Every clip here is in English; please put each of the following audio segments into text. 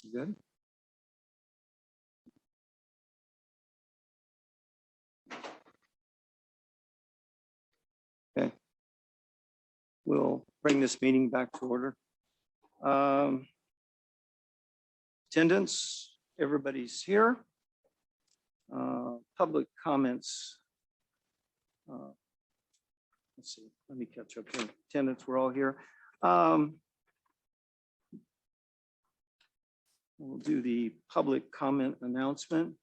Good. Okay. We'll bring this meeting back to order. Attendance, everybody's here. Public comments. Let's see, let me catch up here. Attendance, we're all here. We'll do the public comment announcement.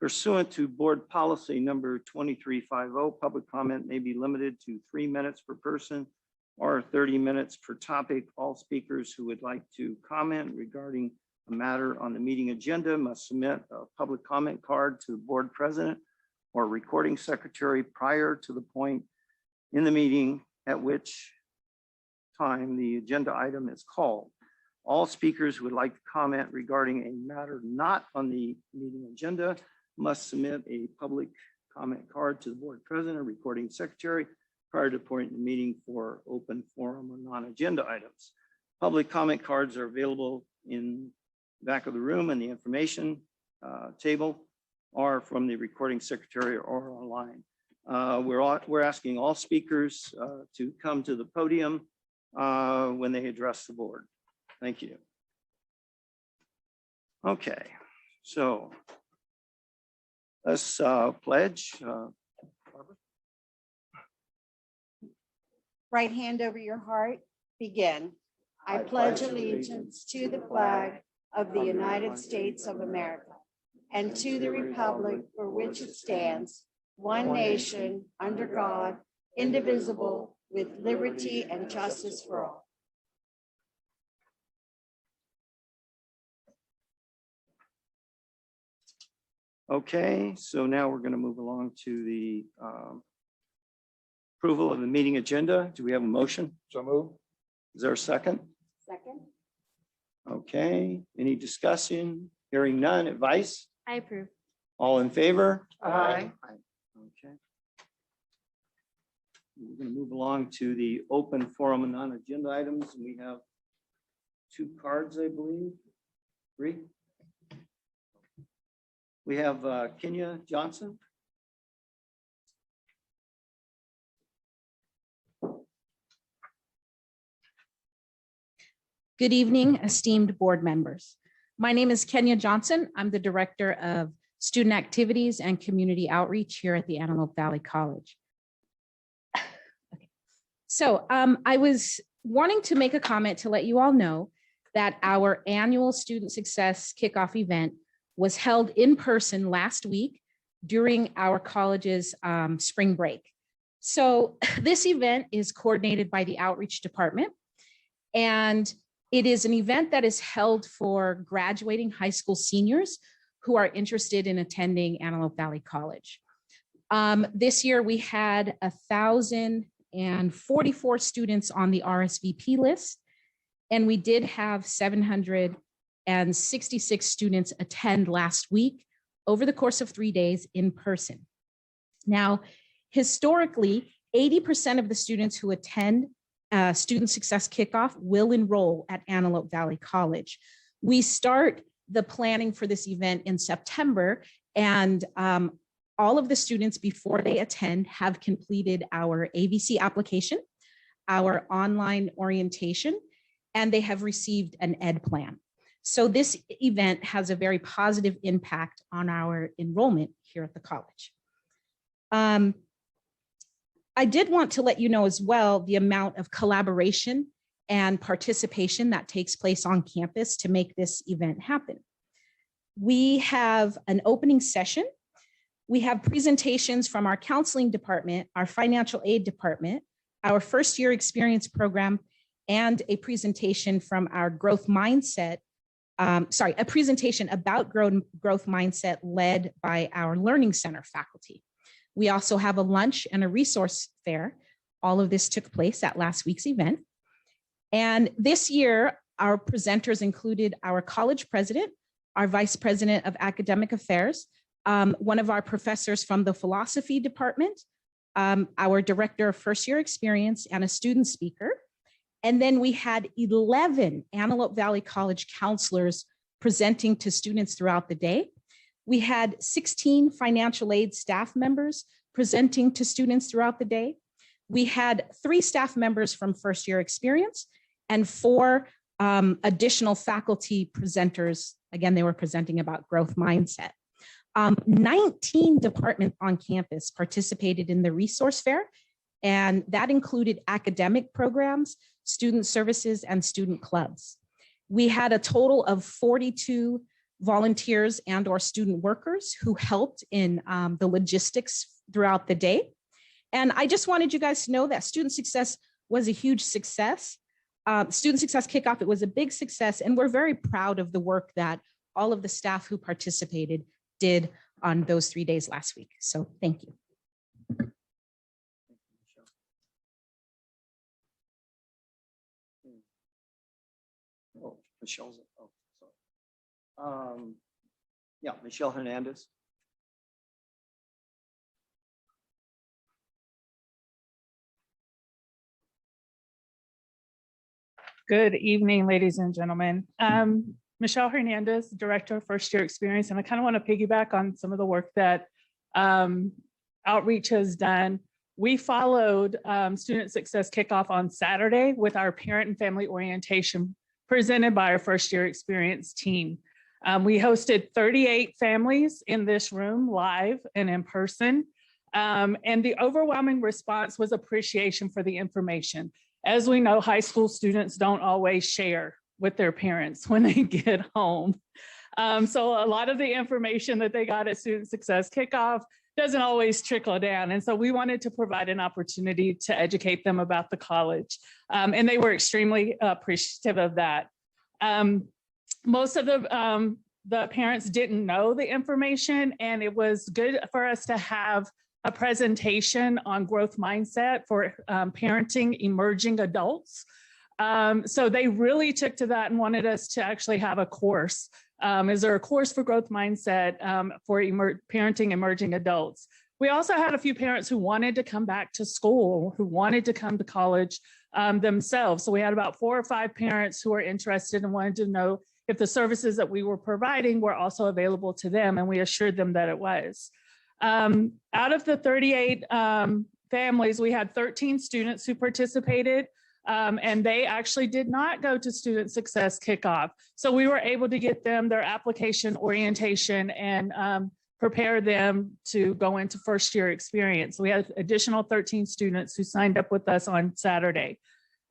Pursuant to board policy number 2350, public comment may be limited to 3 minutes per person or 30 minutes per topic. All speakers who would like to comment regarding a matter on the meeting agenda must submit a public comment card to the board president or recording secretary prior to the point in the meeting at which time the agenda item is called. All speakers who would like to comment regarding a matter not on the meeting agenda must submit a public comment card to the board president or recording secretary prior to the point in the meeting for open forum or non-agenda items. Public comment cards are available in the back of the room and the information table, or from the recording secretary or online. We're asking all speakers to come to the podium when they address the board. Thank you. Okay, so let's pledge. Right hand over your heart, begin. I pledge allegiance to the flag of the United States of America and to the republic for which it stands, one nation, under God, indivisible, with liberty and justice for all. Okay, so now we're going to move along to the approval of the meeting agenda. Do we have a motion? So move. Is there a second? Second. Okay, any discussion? Hearing none. Advice? I approve. All in favor? Aye. Okay. We're going to move along to the open forum and non-agenda items. And we have 2 cards, I believe. 3. We have Kenya Johnson. Good evening, esteemed board members. My name is Kenya Johnson. I'm the Director of Student Activities and Community Outreach here at the Antelope Valley College. Okay. So I was wanting to make a comment to let you all know that our annual Student Success Kickoff event was held in person last week during our college's spring break. So this event is coordinated by the Outreach Department, and it is an event that is held for graduating high school seniors who are interested in attending Antelope Valley College. This year we had 1,044 students on the RSVP list, and we did have 766 students attend last week over the course of 3 days in person. Now, historically, 80% of the students who attend Student Success Kickoff will enroll at Antelope Valley College. We start the planning for this event in September, and all of the students before they attend have completed our AVC application, our online orientation, and they have received an ed plan. So this event has a very positive impact on our enrollment here at the college. I did want to let you know as well the amount of collaboration and participation that takes place on campus to make this event happen. We have an opening session. We have presentations from our counseling department, our financial aid department, our first year experience program, and a presentation from our growth mindset, a presentation about growth mindset led by our Learning Center faculty. We also have a lunch and a resource fair. All of this took place at last week's event. And this year, our presenters included our college president, our vice president of academic affairs, one of our professors from the philosophy department, our director of first year experience, and a student speaker. And then we had 11 Antelope Valley College counselors presenting to students throughout the day. We had 16 financial aid staff members presenting to students throughout the day. We had 3 staff members from first year experience and 4 additional faculty presenters. Again, they were presenting about growth mindset. 19 departments on campus participated in the resource fair, and that included academic programs, student services, and student clubs. We had a total of 42 volunteers and or student workers who helped in the logistics throughout the day. And I just wanted you guys to know that student success was a huge success. Student Success Kickoff, it was a big success, and we're very proud of the work that all of the staff who participated did on those 3 days last week. So thank you. Oh, Michelle's, oh, sorry. Yeah, Michelle Hernandez. Good evening, ladies and gentlemen. Michelle Hernandez, Director of First Year Experience, and I kind of want to piggyback on some of the work that Outreach has done. We followed Student Success Kickoff on Saturday with our parent and family orientation presented by our First Year Experience team. We hosted 38 families in this room live and in person. And the overwhelming response was appreciation for the information. As we know, high school students don't always share with their parents when they get home. So a lot of the information that they got at Student Success Kickoff doesn't always trickle down. And so we wanted to provide an opportunity to educate them about the college. And they were extremely appreciative of that. Most of the parents didn't know the information, and it was good for us to have a presentation on growth mindset for parenting emerging adults. So they really took to that and wanted us to actually have a course. Is there a course for growth mindset for parenting emerging adults? We also had a few parents who wanted to come back to school, who wanted to come to college themselves. So we had about 4 or 5 parents who were interested and wanted to know if the services that we were providing were also available to them, and we assured them that it was. Out of the 38 families, we had 13 students who participated, and they actually did not go to Student Success Kickoff. So we were able to get them their application orientation and prepare them to go into first year experience. We had additional 13 students who signed up with us on Saturday.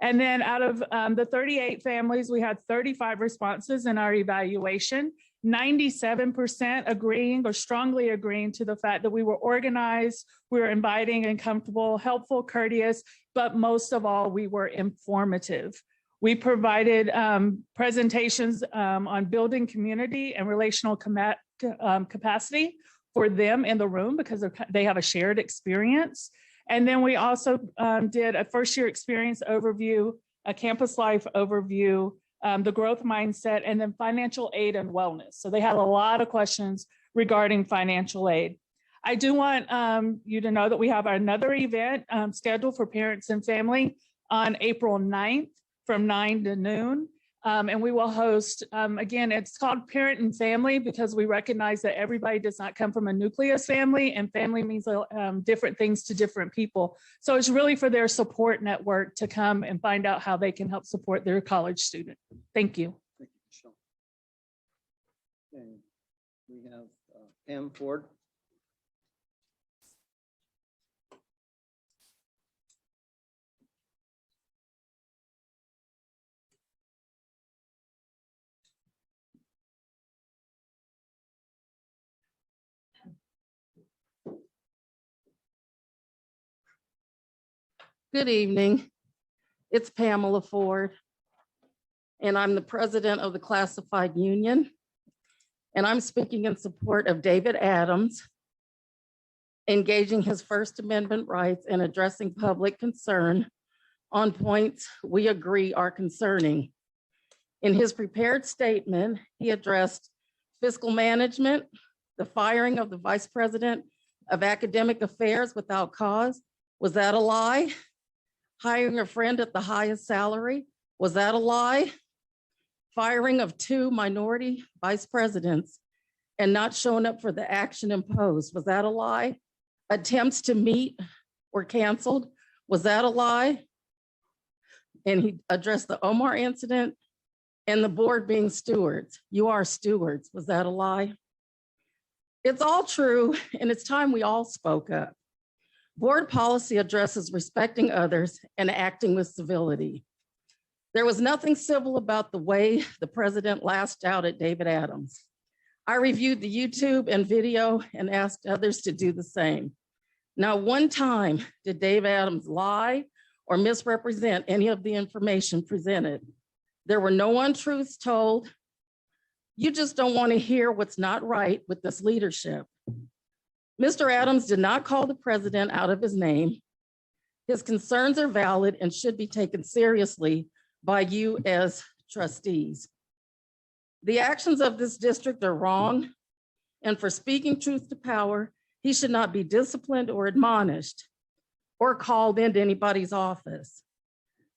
And then out of the 38 families, we had 35 responses in our evaluation. 97% agreeing or strongly agreeing to the fact that we were organized, we were inviting and comfortable, helpful, courteous, but most of all, we were informative. We provided presentations on building community and relational capacity for them in the room because they have a shared experience. And then we also did a first year experience overview, a campus life overview, the growth mindset, and then financial aid and wellness. So they had a lot of questions regarding financial aid. I do want you to know that we have another event scheduled for parents and family on April 9th from 9 to noon. And we will host, again, it's called Parent and Family because we recognize that everybody does not come from a nucleus family, and family means different things to different people. So it's really for their support network to come and find out how they can help support their college student. Thank you. Thank you, Michelle. Okay. We have Pam Ford. Good evening. It's Pamela Ford, and I'm the president of the Classified Union. And I'm speaking in support of David Adams, engaging his First Amendment rights and addressing public concern on points we agree are concerning. In his prepared statement, he addressed fiscal management, the firing of the vice president of academic affairs without cause. Was that a lie? Hiring a friend at the highest salary, was that a lie? firing of 2 minority vice presidents, and not showing up for the action imposed. Was that a lie? Attempts to meet were canceled. Was that a lie? And he addressed the Omar incident and the board being stewards. You are stewards. Was that a lie? It's all true, and it's time we all spoke up. Board policy addresses respecting others and acting with civility. There was nothing civil about the way the president lashed out at David Adams. I reviewed the YouTube and video and asked others to do the same. Not one time did Dave Adams lie or misrepresent any of the information presented. There were no untruths told. You just don't want to hear what's not right with this leadership. Mr. Adams did not call the president out of his name. His concerns are valid and should be taken seriously by you as trustees. The actions of this district are wrong, and for speaking truth to power, he should not be disciplined or admonished or called into anybody's office.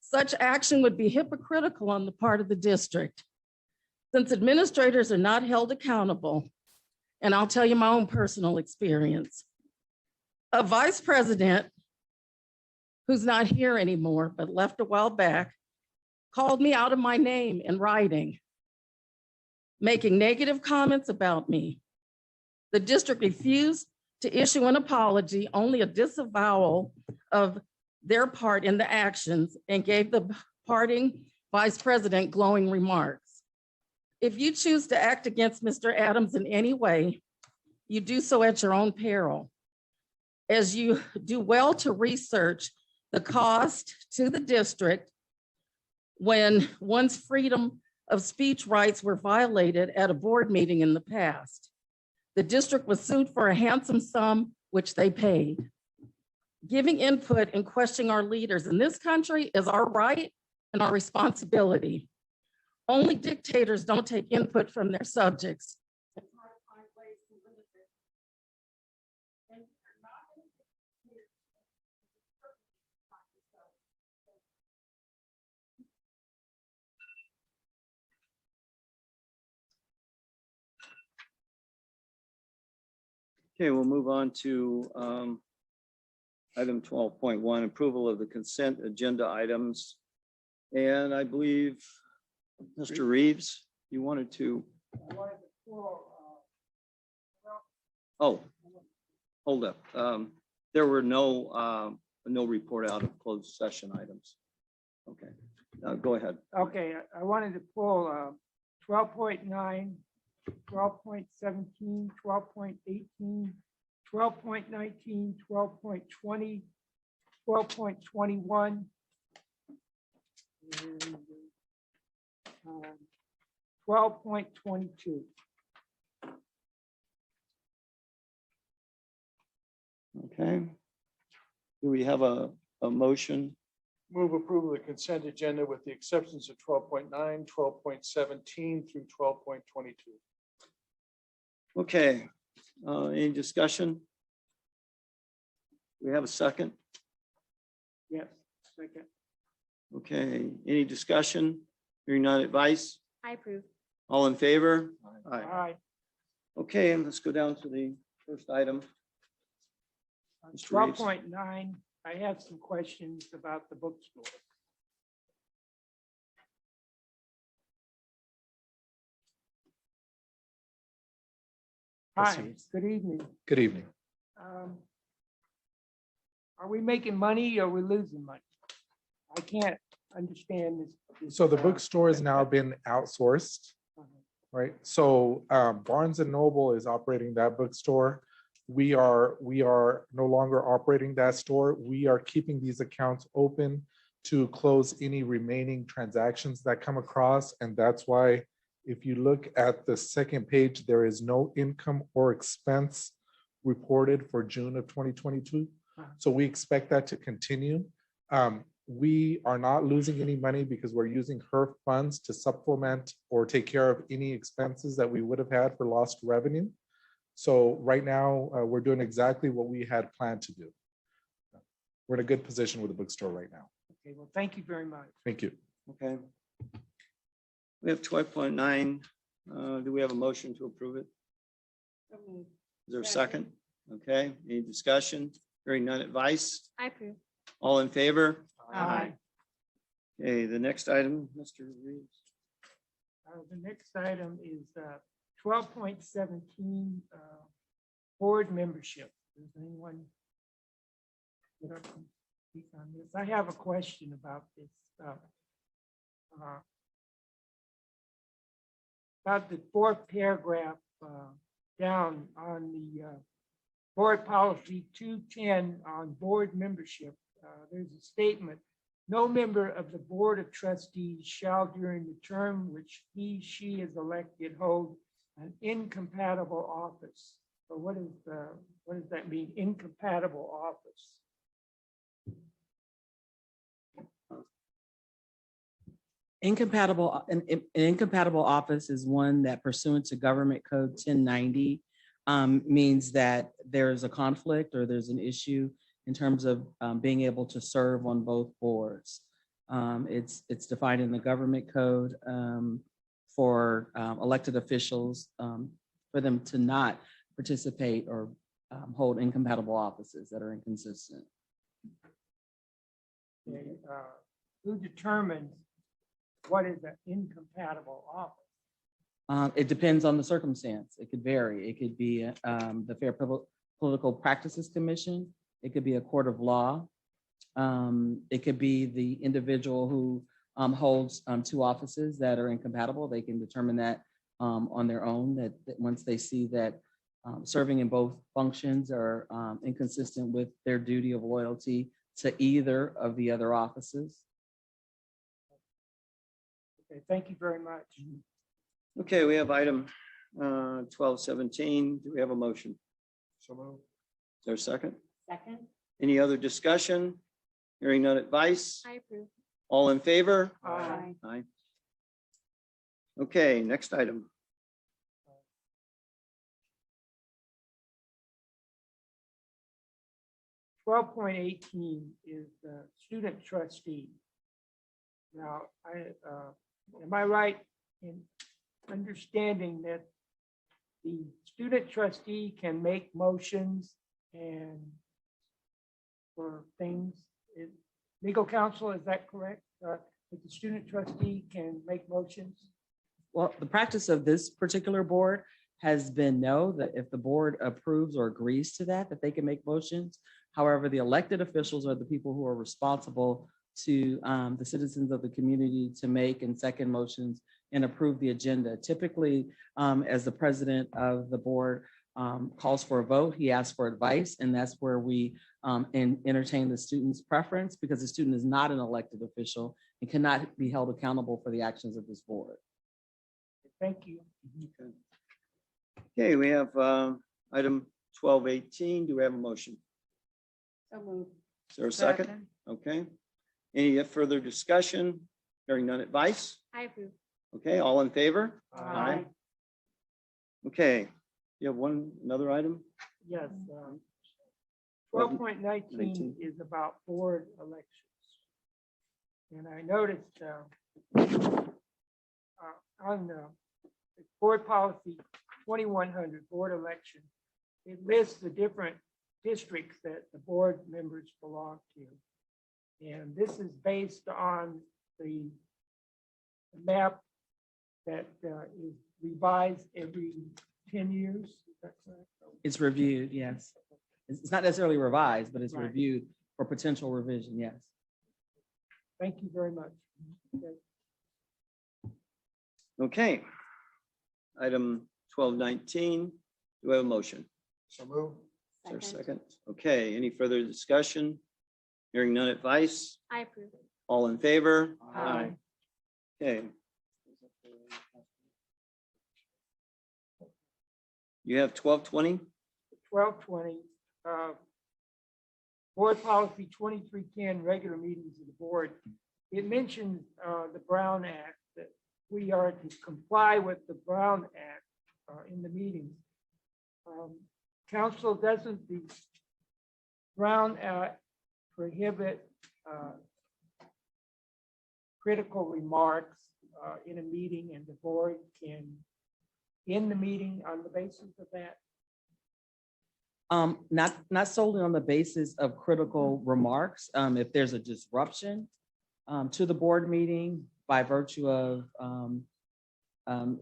Such action would be hypocritical on the part of the district, since administrators are not held accountable. And I'll tell you my own personal experience. A vice president who's not here anymore, but left a while back, called me out of my name in writing, making negative comments about me. The district refused to issue an apology, only a disavowal of their part in the actions, and gave the parting vice president glowing remarks. If you choose to act against Mr. Adams in any way, you do so at your own peril, as you do well to research the cost to the district when one's freedom of speech rights were violated at a board meeting in the past. The district was sued for a handsome sum, which they paid. Giving input and questioning our leaders in this country is our right and our responsibility. Only dictators don't take input from their subjects. Okay, we'll move on to item 12.1, approval of the consent agenda items. And I believe, Mr. Reeves, you wanted to. Oh, hold up. There were no report out of closed session items. Okay, go ahead. Okay, I wanted to pull 12.9, 12.17, 12.18, 12.19, 12.20, 12.21, and 12.22. Okay. Do we have a motion? Move approval of the consent agenda with the exceptions of 12.9, 12.17 through 12.22. Okay, any discussion? We have a second? Yes, second. Okay, any discussion? Hearing none, advice? I approve. All in favor? All right. Okay, and let's go down to the first item. Mr. Reeves. 12.9, I have some questions about the bookstore. Yes, Hi, sir. good evening. Good evening. Are we making money or are we losing money? I can't understand this. So the bookstore has now been outsourced, right? So Barnes and Noble is operating that bookstore. We are no longer operating that store. We are keeping these accounts open to close any remaining transactions that come across. And that's why if you look at the second page, there is no income or expense reported for June of 2022. So we expect that to continue. We are not losing any money because we're using HERF funds to supplement or take care of any expenses that we would have had for lost revenue. So right now, we're doing exactly what we had planned to do. We're in a good position with the bookstore right now. Okay, well, thank you very much. Thank you. Okay. We have 12.9. Do we have a motion to approve it? Is there a second? Okay, any discussion? Hearing none advice? I approve. All in favor? Aye. Okay, the next item, Mr. Reeves. The next item is 12.17, board membership. Does anyone get up and speak on this? I have a question about this. About the fourth paragraph down on the board policy 210 on board membership. There's a statement: no member of the Board of Trustees shall, during the term which she is elected, hold an incompatible office. So what does that mean, incompatible office? An incompatible office is one that, pursuant to Government Code 1090, means that there's a conflict or there's an issue in terms of being able to serve on both boards. It's defined in the Government Code for elected officials, for them to not participate or hold incompatible offices that are inconsistent. Okay, who determines what is an incompatible office? It depends on the circumstance. It could vary. It could be the Fair Political Practices Commission. It could be a court of law. It could be the individual who holds two offices that are incompatible. They can determine that on their own, that once they see that serving in both functions are inconsistent with their duty of loyalty to either of the other offices. Okay, thank you very much. Okay, we have item 12.17. Do we have a motion? So moved. Is there a second? Second. Any other discussion? Hearing none advice? I approve. All in favor? Aye. Aye. Okay, next item. Twelve point 18 is the student trustee. Now, am I right in understanding that the student trustee can make motions and for things? Legal counsel, is that correct? That the student trustee can make motions? Well, the practice of this particular board has been no, that if the board approves or agrees to that they can make motions. However, the elected officials are the people who are responsible to the citizens of the community to make and second motions and approve the agenda. Typically, as the president of the board calls for a vote, he asks for advice, and that's where we entertain the student's preference, because the student is not an elected official and cannot be held accountable for the actions of this board. Thank you. Okay, we have item 12.18. Do we have a motion? So moved. Is there a second? Okay. Any further discussion? Hearing none advice? I approve. Okay, all in favor? Aye. Okay, you have another item? Yes. 12.19 is about board elections. And I noticed on the board policy 2100 board election, it lists the different districts that the board members belong to. And this is based on the map that is revised every 10 years. Is that correct? It's reviewed, yes. It's not necessarily revised, but it's Right. reviewed for potential revision, yes. Thank you very much. Okay. Okay. Item 12.19. Do we have a motion? So moved. Is there a second? Okay, any further discussion? Hearing none advice? I approve. All in favor? Aye. Okay. You have 12.20? 1220, board policy 2310, regular meetings of the board. It mentions the Brown Act, that we are to comply with the Brown Act in the meetings. Council, doesn't the Brown Act prohibit critical remarks in a meeting and the board can end the meeting on the basis of that? Not solely on the basis of critical remarks. If there's a disruption to the board meeting by virtue of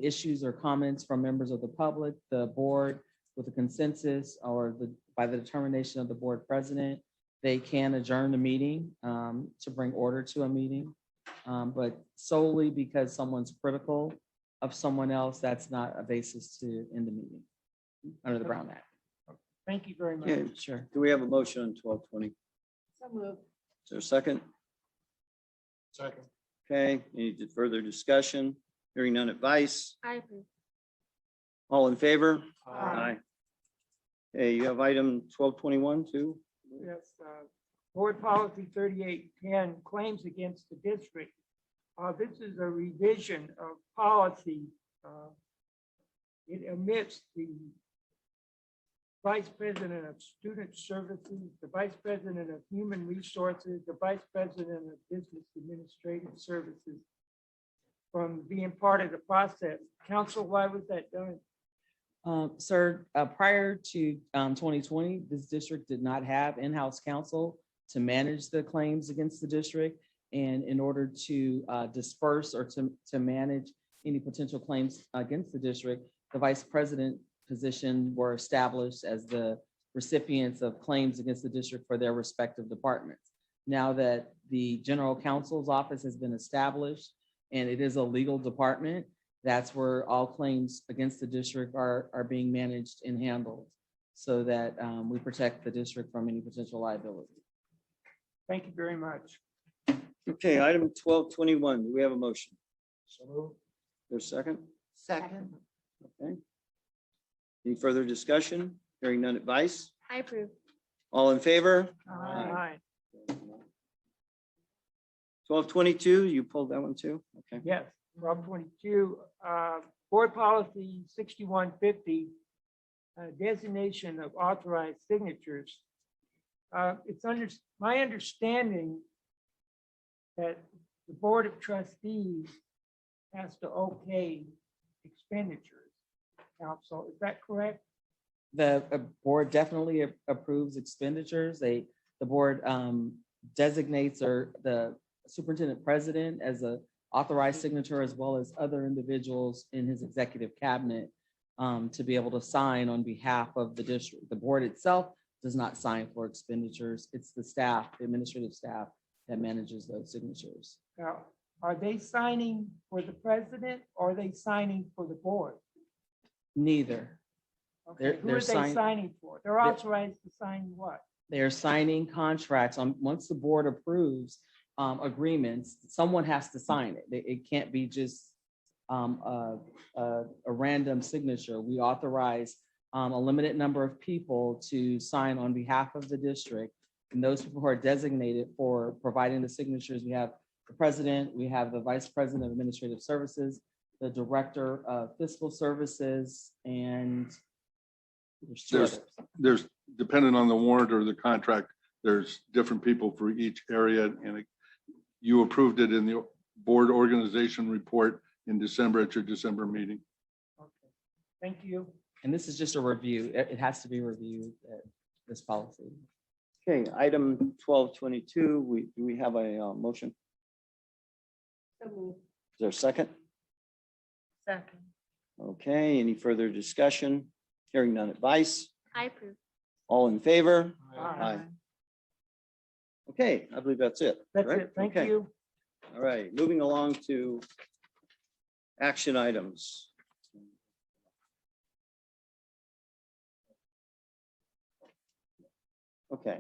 issues or comments from members of the public, the board with a consensus or by the determination of the board president, they can adjourn the meeting to bring order to a meeting. But solely because someone's critical of someone else, that's not a basis to end the meeting under the Brown Act. Thank you very much. Okay, Sure. do we have a motion on 1220? So moved. Is there a second? Second. Okay, any further discussion? Hearing none advice? I approve. All in favor? Aye. Okay, you have item 1221 too? Yes, Board Policy 3810, claims against the district. This is a revision of policy. It omits the Vice President of Student Services, the Vice President of Human Resources, the Vice President of Business Administrative Services from being part of the process. Council, why was that done? Sir, prior to 2020, this district did not have in-house counsel to manage the claims against the district. And in order to disperse or to manage any potential claims against the district, the vice president position were established as the recipients of claims against the district for their respective departments. Now that the general counsel's office has been established and it is a legal department, that's where all claims against the district are being managed and handled so that we protect the district from any potential liability. Thank you very much. Okay, item 1221, do we have a motion? So moved. There's a second? Second. Okay. Any further discussion? Hearing none advice? I approve. All in favor? Aye. 1222, you pulled that one too? Okay. Yes, 1222, Board Policy 6150, designation of authorized signatures. It's my understanding that the Board of Trustees has to okay expenditures. Council, is that correct? The board definitely approves expenditures. The board designates or the superintendent president as a authorized signature, as well as other individuals in his executive cabinet to be able to sign on behalf of the district. The board itself does not sign for expenditures. It's the staff, the administrative staff that manages those signatures. Now, are they signing for the president or are they signing for the board? Neither. Okay, who they're are they signing for? They're authorized to sign what? They're signing contracts on, once the board approves agreements, someone has to sign it. It can't be just a random signature. We authorize a limited number of people to sign on behalf of the district. And those people who are designated for providing the signatures, we have the president, we have the vice president of administrative services, the director of fiscal services, and there's two others. There's, depending on the warrant or the contract, there's different people for each area, and you approved it in the board organization report in December at your December meeting. Okay, thank you. And this is just a review. It has to be reviewed, this policy. Okay, item 1222, do we have a motion? So moved. Is there a second? Second. Okay, any further discussion? Hearing none advice? I approve. All in favor? Aye. Okay, I believe that's it. That's right? it. Thank Okay. you. All right, moving along to action items. Okay,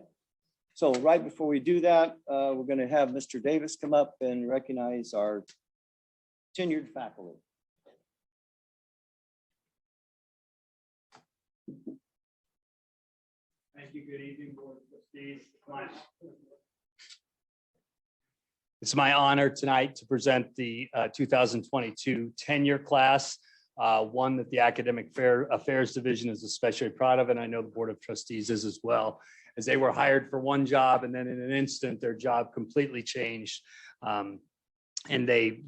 so right before we do that, we're going to have Mr. Davis come up and recognize our tenured faculty. Thank you. Good evening, Board of Trustees. It's my honor tonight to present the 2022 tenure class, one that the Academic Affairs Division is especially proud of, and I know the Board of Trustees is as well, as they were hired for one job and then in an instant, their job completely changed. And they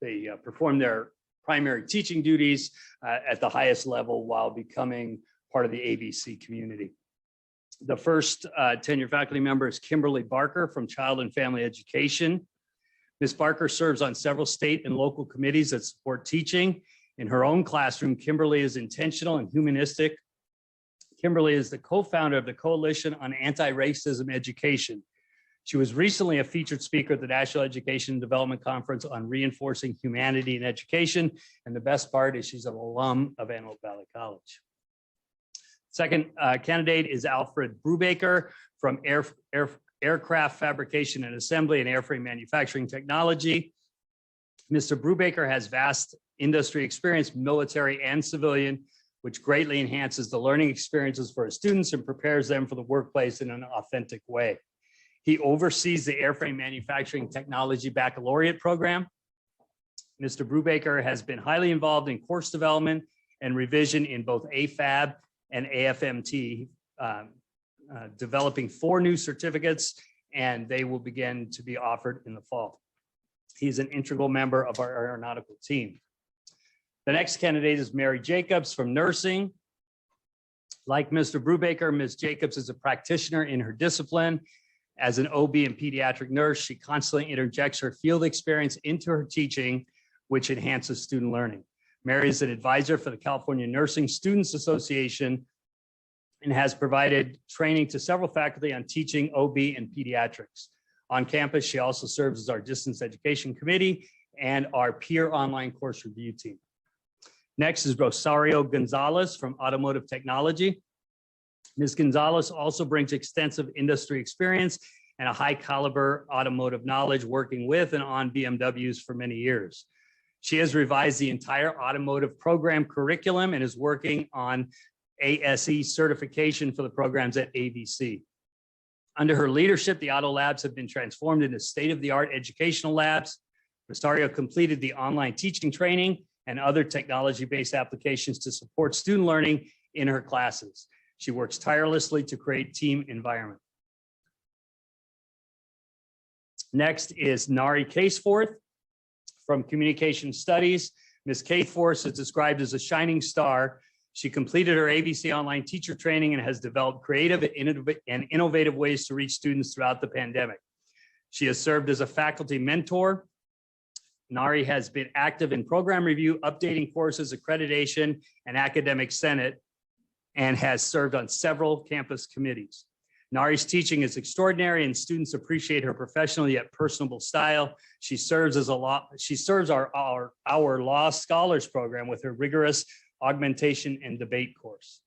they perform their primary teaching duties at the highest level while becoming part of the AVC community. The first tenured faculty member is Kimberly Barker from Child and Family Education. Ms. Barker serves on several state and local committees that support teaching. In her own classroom, Kimberly is intentional and humanistic. Kimberly is the co-founder of the Coalition on Anti-Racism Education. She was recently a featured speaker at the National Education and Development Conference on reinforcing humanity in education. And the best part is she's an alum of Antelope Valley College. Second candidate is Alfred Brubaker from Aircraft Fabrication and Assembly and Airframe Manufacturing Technology. Mr. Brubaker has vast industry experience, military and civilian, which greatly enhances the learning experiences for his students and prepares them for the workplace in an authentic way. He oversees the Airframe Manufacturing Technology Baccalaureate program. Mr. Brubaker has been highly involved in course development and revision in both AFAB and AFMT, developing 4 new certificates, and they will begin to be offered in the fall. He's an integral member of our aeronautical team. The next candidate is Mary Jacobs from nursing. Like Mr. Brubaker, Ms. Jacobs is a practitioner in her discipline. As an OB and pediatric nurse, she constantly interjects her field experience into her teaching, which enhances student learning. Mary is an advisor for the California Nursing Students Association and has provided training to several faculty on teaching OB and pediatrics. On campus, she also serves as our distance education committee and our peer online course review team. Next is Rosario Gonzalez from Automotive Technology. Ms. Gonzalez also brings extensive industry experience and a high caliber automotive knowledge, working with and on BMWs for many years. She has revised the entire automotive program curriculum and is working on ASE certification for the programs at AVC. Under her leadership, the auto labs have been transformed into state-of-the-art educational labs. Rosario completed the online teaching training and other technology-based applications to support student learning in her classes. She works tirelessly to create team environment. Next is Nari Caseforth from Communication Studies. Ms. Caseforth is described as a shining star. She completed her AVC online teacher training and has developed creative and innovative ways to reach students throughout the pandemic. She has served as a faculty mentor. Nari has been active in program review, updating courses, accreditation, and academic senate, and has served on several campus committees. Nari's teaching is extraordinary and students appreciate her professional yet personable style. She serves our law scholars program with her rigorous augmentation and debate course.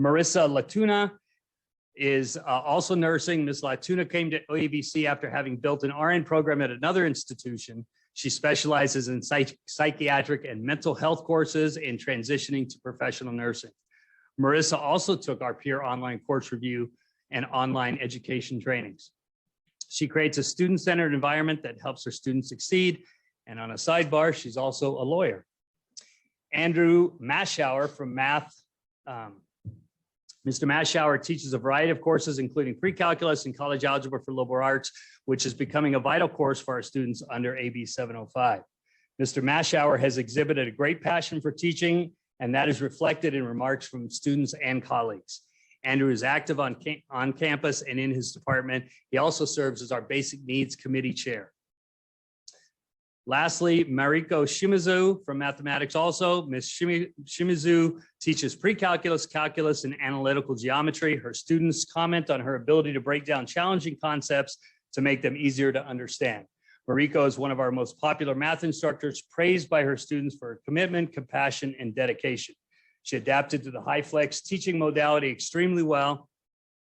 Marissa Latuna is also nursing. Ms. Latuna came to AVC after having built an RN program at another institution. She specializes in psychiatric and mental health courses and transitioning to professional nursing. Marissa also took our peer online course review and online education trainings. She creates a student-centered environment that helps her students succeed. And on a sidebar, she's also a lawyer. Andrew Maschauer from math. Mr. Maschauer teaches a variety of courses, including pre-calculus and college algebra for liberal arts, which is becoming a vital course for our students under AB 705. Mr. Maschauer has exhibited a great passion for teaching, and that is reflected in remarks from students and colleagues. Andrew is active on campus and in his department. He also serves as our Basic Needs Committee Chair. Lastly, Mariko Shimizu from mathematics also. Ms. Shimizu teaches pre-calculus, calculus, and analytical geometry. Her students comment on her ability to break down challenging concepts to make them easier to understand. Mariko is one of our most popular math instructors, praised by her students for her commitment, compassion, and dedication. She adapted to the HighFlex teaching modality extremely well.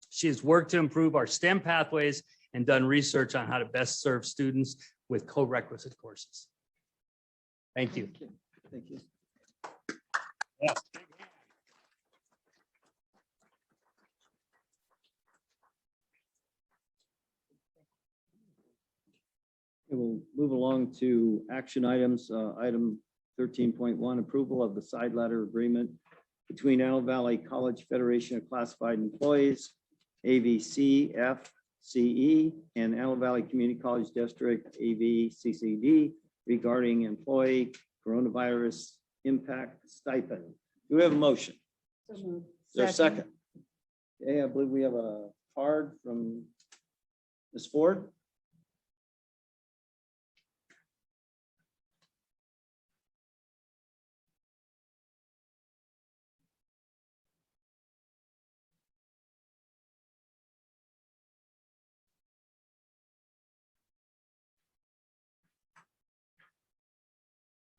She has worked to improve our STEM pathways and done research on how to best serve students with co-requisite courses. Thank you. Thank you. Yeah. We'll move along to action items. Item 13.1, approval of the side letter agreement between Antelope Valley College Federation of Classified Employees, AVC, FCE, and Antelope Valley Community College District, AVCCD, regarding employee coronavirus impact stipend. Do we have a motion? Is there a second? Okay, I believe we have a card from Ms. Ford.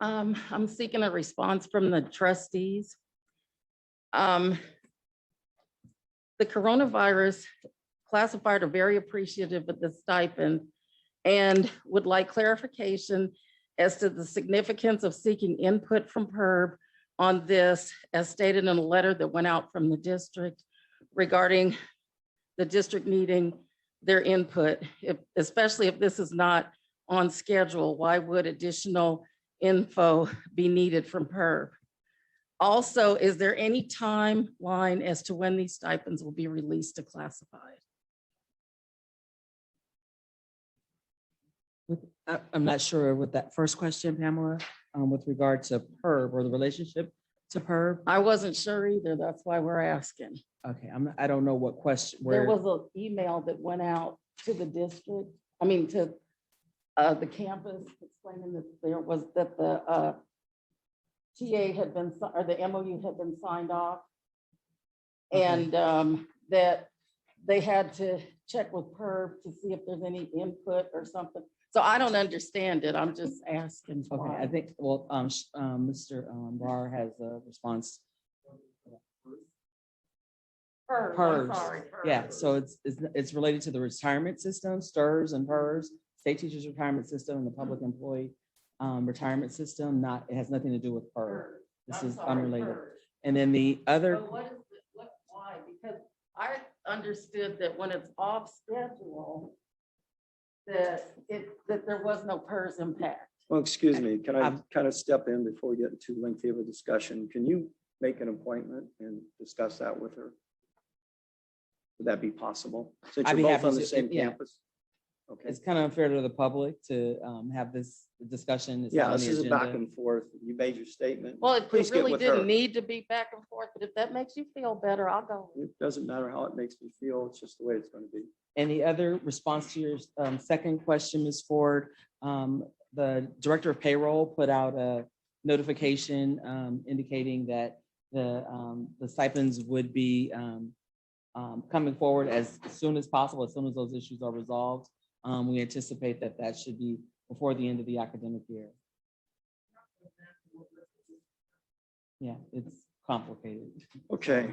I'm seeking a response from the trustees. The coronavirus classified are very appreciative of the stipend and would like clarification as to the significance of seeking input from PERB on this, as stated in a letter that went out from the district regarding the district needing their input, especially if this is not on schedule. Why would additional info be needed from PERB? Also, is there any timeline as to when these stipends will be released to classified? I'm not sure with that first question, Pamela, with regard to PERB or the relationship to PERB. I wasn't sure either. That's why we're asking. Okay, I don't know what question, There where, was an email that went out to the district, to the campus explaining that there was, that the TA had been, or the MOU had been signed off. And that they had to check with PERB to see if there's any input or something. So I don't understand it. I'm just asking. okay, why. I think, well, Mr. Barr has a response. PERB, I'm PERS. sorry, PERB. Yeah, so it's related to the retirement system, STRS and PERS, state teachers retirement system and the public employee retirement system. It has nothing to do with PERB. This I'm is sorry, unrelated. PERB. And then the other, But what is it, why? Because I understood that when it's off schedule, that there was no PERS impact. Well, excuse me, can I I'm- kind of step in before we get too lengthy of a discussion? Can you make an appointment and discuss that with her? Would that be possible? Since I'd you're be both happy on the to, same yeah. campus? Okay, it's kind of unfair to the public to have this discussion. It's not yeah, on this the is a back agenda. and forth. You made your statement. Well, it Please get really with didn't her. need to be back and forth, but if that makes you feel better, I'll go. It doesn't matter how it makes me feel. It's just the way it's going to be. And the other response to your second question, Ms. Ford, the director of payroll put out a notification indicating that the stipends would be coming forward as soon as possible, as soon as those issues are resolved. We anticipate that should be before the end of the academic year. Yeah, it's complicated. Okay.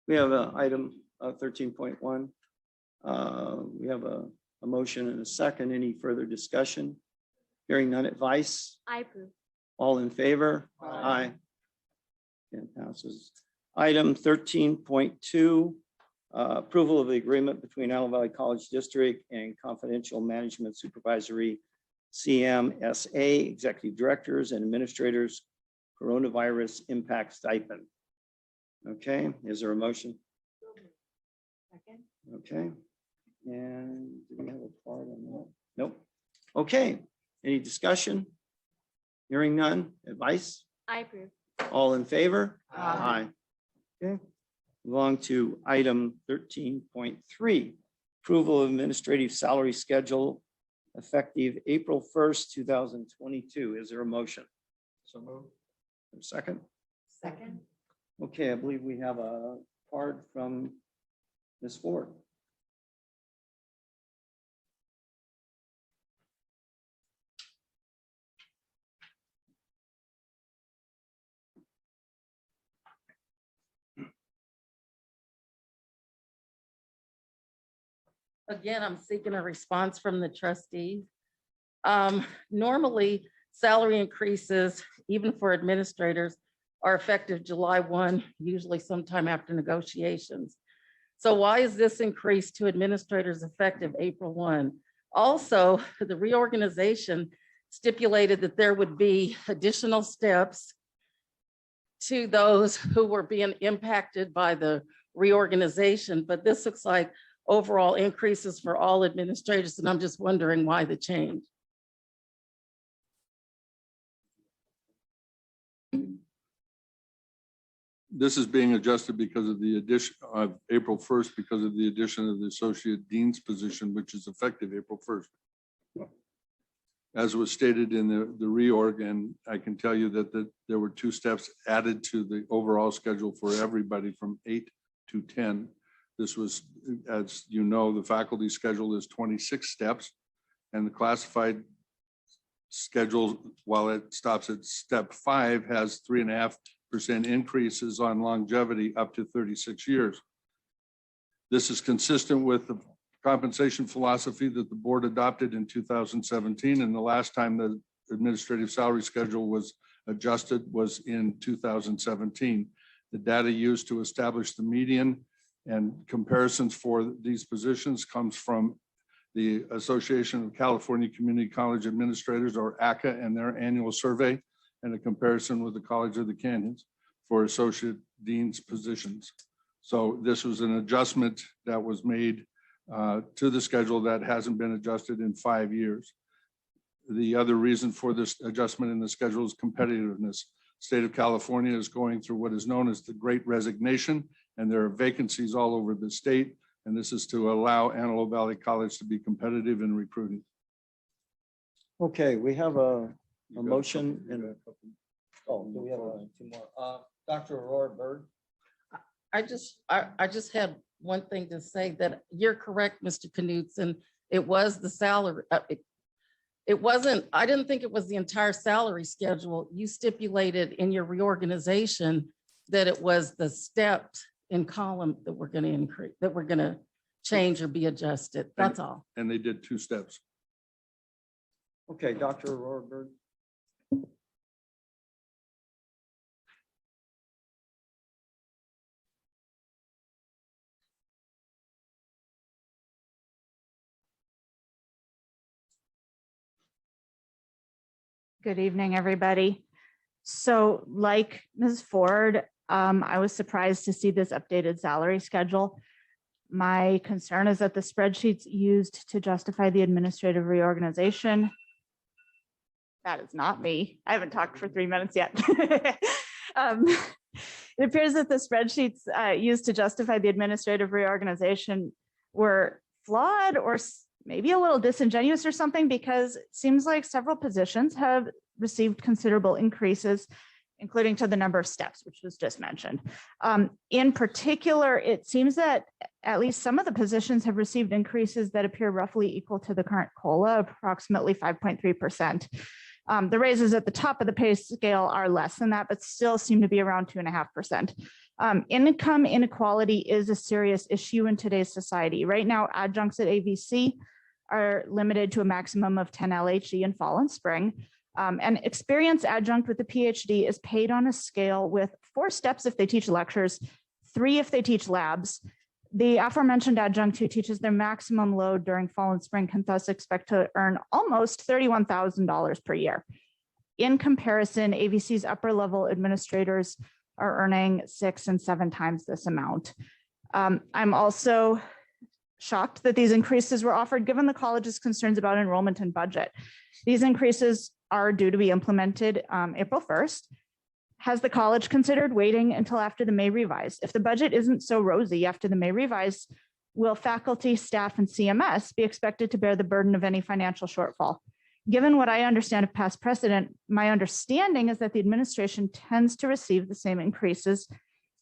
We have an item 13.1. We have a motion and a second. Any further discussion? Hearing none advice? I approve. All in favor? Aye. And passes. Item 13.2, approval of the agreement between Antelope Valley College District and Confidential Management Supervisory CMSA Executive Directors and Administrators Coronavirus Impact Stipend. Okay, is there a motion? Second. Okay, and do we have a part on that? Nope. Okay, any discussion? Hearing none, advice? I approve. All in favor? Aye. Okay, move on to item 13.3, approval of administrative salary schedule effective April 1st, 2022. Is there a motion? So moved. A second? Second. Okay, I believe we have a card from Ms. Ford. Again, I'm seeking a response from the trustees. Normally, salary increases, even for administrators, are effective July 1, usually sometime after negotiations. So why is this increase to administrators effective April 1? Also, the reorganization stipulated that there would be additional steps to those who were being impacted by the reorganization, but this looks like overall increases for all administrators, and I'm just wondering why the change. this is being adjusted because of the addition of April 1st, because of the addition of the associate dean's position, which is effective April 1st. As was stated in the reorg, and I can tell you that there were 2 steps added to the overall schedule for everybody from 8 to 10. This was, as you know, the faculty schedule is 26 steps, and the classified schedule, while it stops at step 5, has 3.5% increases on longevity up to 36 years. This is consistent with the compensation philosophy that the board adopted in 2017, and the last time the administrative salary schedule was adjusted was in 2017. The data used to establish the median and comparisons for these positions comes from the Association of California Community College Administrators, or ACA, and their annual survey, and a comparison with the College of the Canyons for associate dean's positions. So this was an adjustment that was made to the schedule that hasn't been adjusted in 5 years. The other reason for this adjustment in the schedule is competitiveness. State of California is going through what is known as the Great Resignation, and there are vacancies all over the state. And this is to allow Antelope Valley College to be competitive in recruiting. Okay, we have a motion and, oh, do we have 2 more? Dr. Aurora Bird? I just had one thing to say, that you're correct, Mr. Knudsen. It was the salary. It wasn't, I didn't think it was the entire salary schedule. You stipulated in your reorganization that it was the steps in column that we're going to increase, that we're going to change or be adjusted. That's all. And they did 2 steps. Okay, Dr. Aurora Bird. Good evening, everybody. So like Ms. Ford, I was surprised to see this updated salary schedule. My concern is that the spreadsheets used to justify the administrative reorganization. That is not me. I haven't talked for 3 minutes yet. It appears that the spreadsheets used to justify the administrative reorganization were flawed or maybe a little disingenuous or something, because it seems like several positions have received considerable increases, including to the number of steps, which was just mentioned. In particular, it seems that at least some of the positions have received increases that appear roughly equal to the current COLA, approximately 5.3%. The raises at the top of the pay scale are less than that, but still seem to be around 2.5%. Income inequality is a serious issue in today's society. Right now, adjuncts at AVC are limited to a maximum of 10 LHD in fall and spring. An experienced adjunct with a PhD is paid on a scale with 4 steps if they teach lectures, 3 if they teach labs. The aforementioned adjunct who teaches their maximum load during fall and spring can thus expect to earn almost $31,000 per year. In comparison, AVC's upper level administrators are earning 6 and 7 times this amount. I'm also shocked that these increases were offered given the college's concerns about enrollment and budget. These increases are due to be implemented April 1st. Has the college considered waiting until after the May revise? If the budget isn't so rosy after the May revise, will faculty, staff, and CMS be expected to bear the burden of any financial shortfall? Given what I understand of past precedent, my understanding is that the administration tends to receive the same increases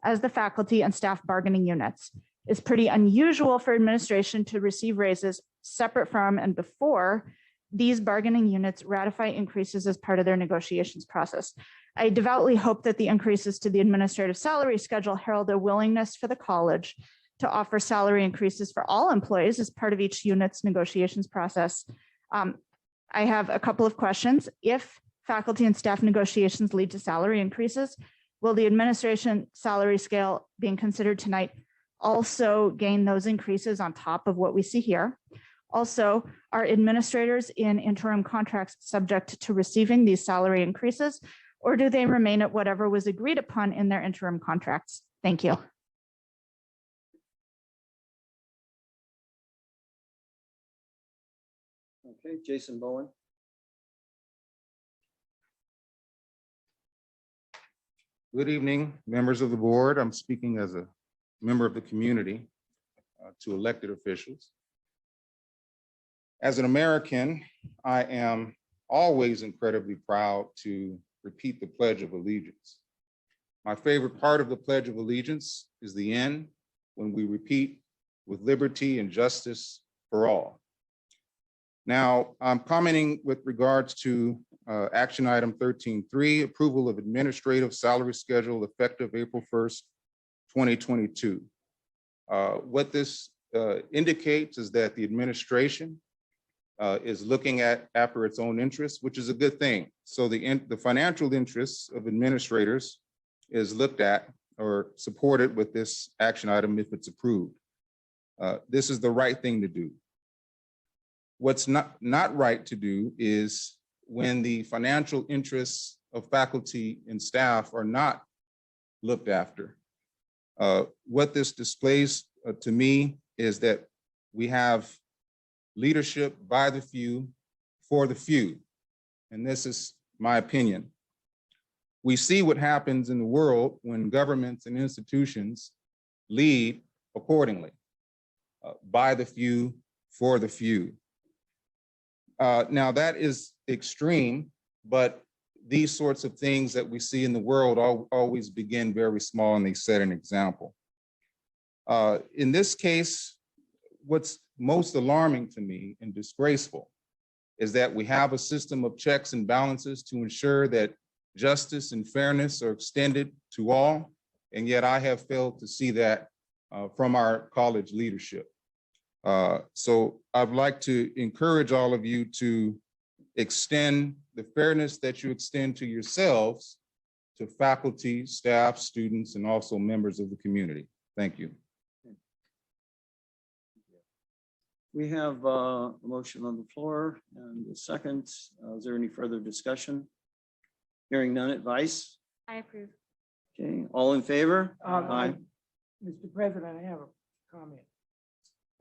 as the faculty and staff bargaining units. It's pretty unusual for administration to receive raises separate from and before these bargaining units ratify increases as part of their negotiations process. I devoutly hope that the increases to the administrative salary schedule herald a willingness for the college to offer salary increases for all employees as part of each unit's negotiations process. I have a couple of questions. If faculty and staff negotiations lead to salary increases, will the administration salary scale being considered tonight also gain those increases on top of what we see here? Also, are administrators in interim contracts subject to receiving these salary increases, or do they remain at whatever was agreed upon in their interim contracts? Thank you. Okay, Jason Bowen. Good evening, members of the board. I'm speaking as a member of the community to elected officials. As an American, I am always incredibly proud to repeat the Pledge of Allegiance. My favorite part of the Pledge of Allegiance is the end, when we repeat, with liberty and justice for all. Now, I'm commenting with regards to action item 13.3, approval of administrative salary schedule effective April 1st, 2022. What this indicates is that the administration is looking after its own interests, which is a good thing. So the financial interests of administrators is looked at or supported with this action item if it's approved. This is the right thing to do. What's not right to do is when the financial interests of faculty and staff are not looked after. What this displays to me is that we have leadership by the few for the few. And this is my opinion. We see what happens in the world when governments and institutions lead accordingly, by the few for the few. Now that is extreme, but these sorts of things that we see in the world always begin very small and they set an example. In this case, what's most alarming to me and disgraceful is that we have a system of checks and balances to ensure that justice and fairness are extended to all, and yet I have failed to see that from our college leadership. So I'd like to encourage all of you to extend the fairness that you extend to yourselves, to faculty, staff, students, and also members of the community. Thank you. We have a motion on the floor and a second. Is there any further discussion? Hearing none, advice? I approve. Okay, all in favor? Aye. Mr. President, I have a comment.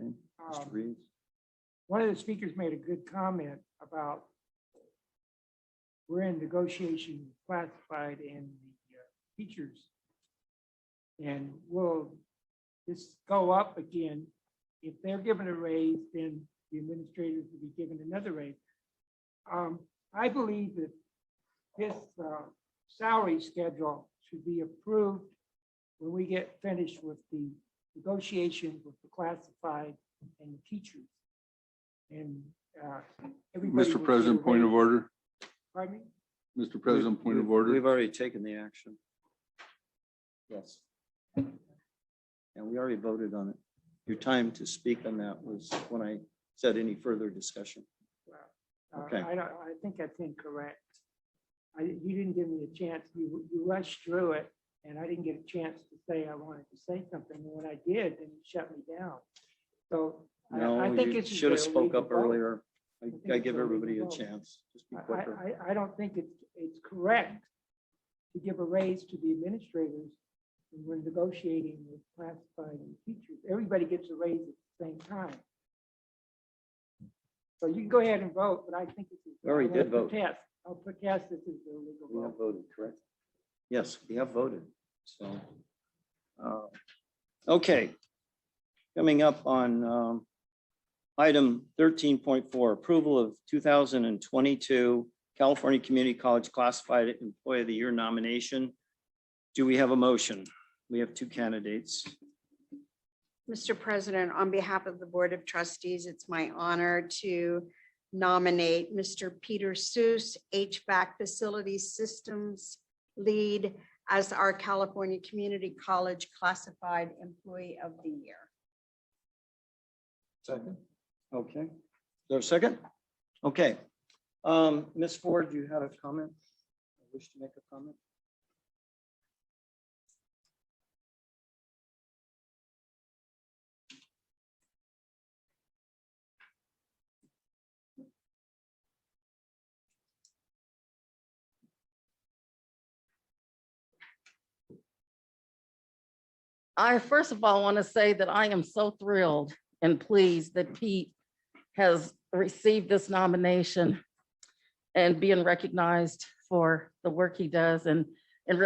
Okay, Mr. Reeves. One of the speakers made a good comment about we're in negotiation with classified and the teachers. And will this go up again? If they're given a raise, then the administrators will be given another raise. I believe that this salary schedule should be approved when we get finished with the negotiations with the classified and the teachers. And everybody. Mr. President, point of order. Pardon me? Mr. President, point of order. We've already taken the action. Yes. And we already voted on it. Your time to speak on that was when I said any further discussion. Okay. I think that's incorrect. You didn't give me a chance. You rushed through it, and I didn't get a chance to say I wanted to say something. And when I did, then you shut me down. So No, I think you it should have spoke up vote. earlier. I it's give a everybody a legal vote. chance. Just be quicker. I don't think it's correct to give a raise to the administrators when we're negotiating with classified and teachers. Everybody gets a raise at the same time. So you can go ahead and vote, but I think it's. We already did vote. I'll protest this as a legal We have vote. voted, correct? Yes, we have voted. So, okay. Coming up on item 13.4, approval of 2022 California Community College Classified Employee of the Year nomination. Do we have a motion? We have two candidates. Mr. President, on behalf of the Board of Trustees, it's my honor to nominate Mr. Peter Seuss, HVAC Facilities Systems Lead, as our California Community College Classified Employee of the Year. Second. Okay. Is there a second? Okay. Ms. Ford, you had a comment? Wish to make a comment? I first of all want to say that I am so thrilled and pleased that Pete has received this nomination and being recognized for the work he does. And and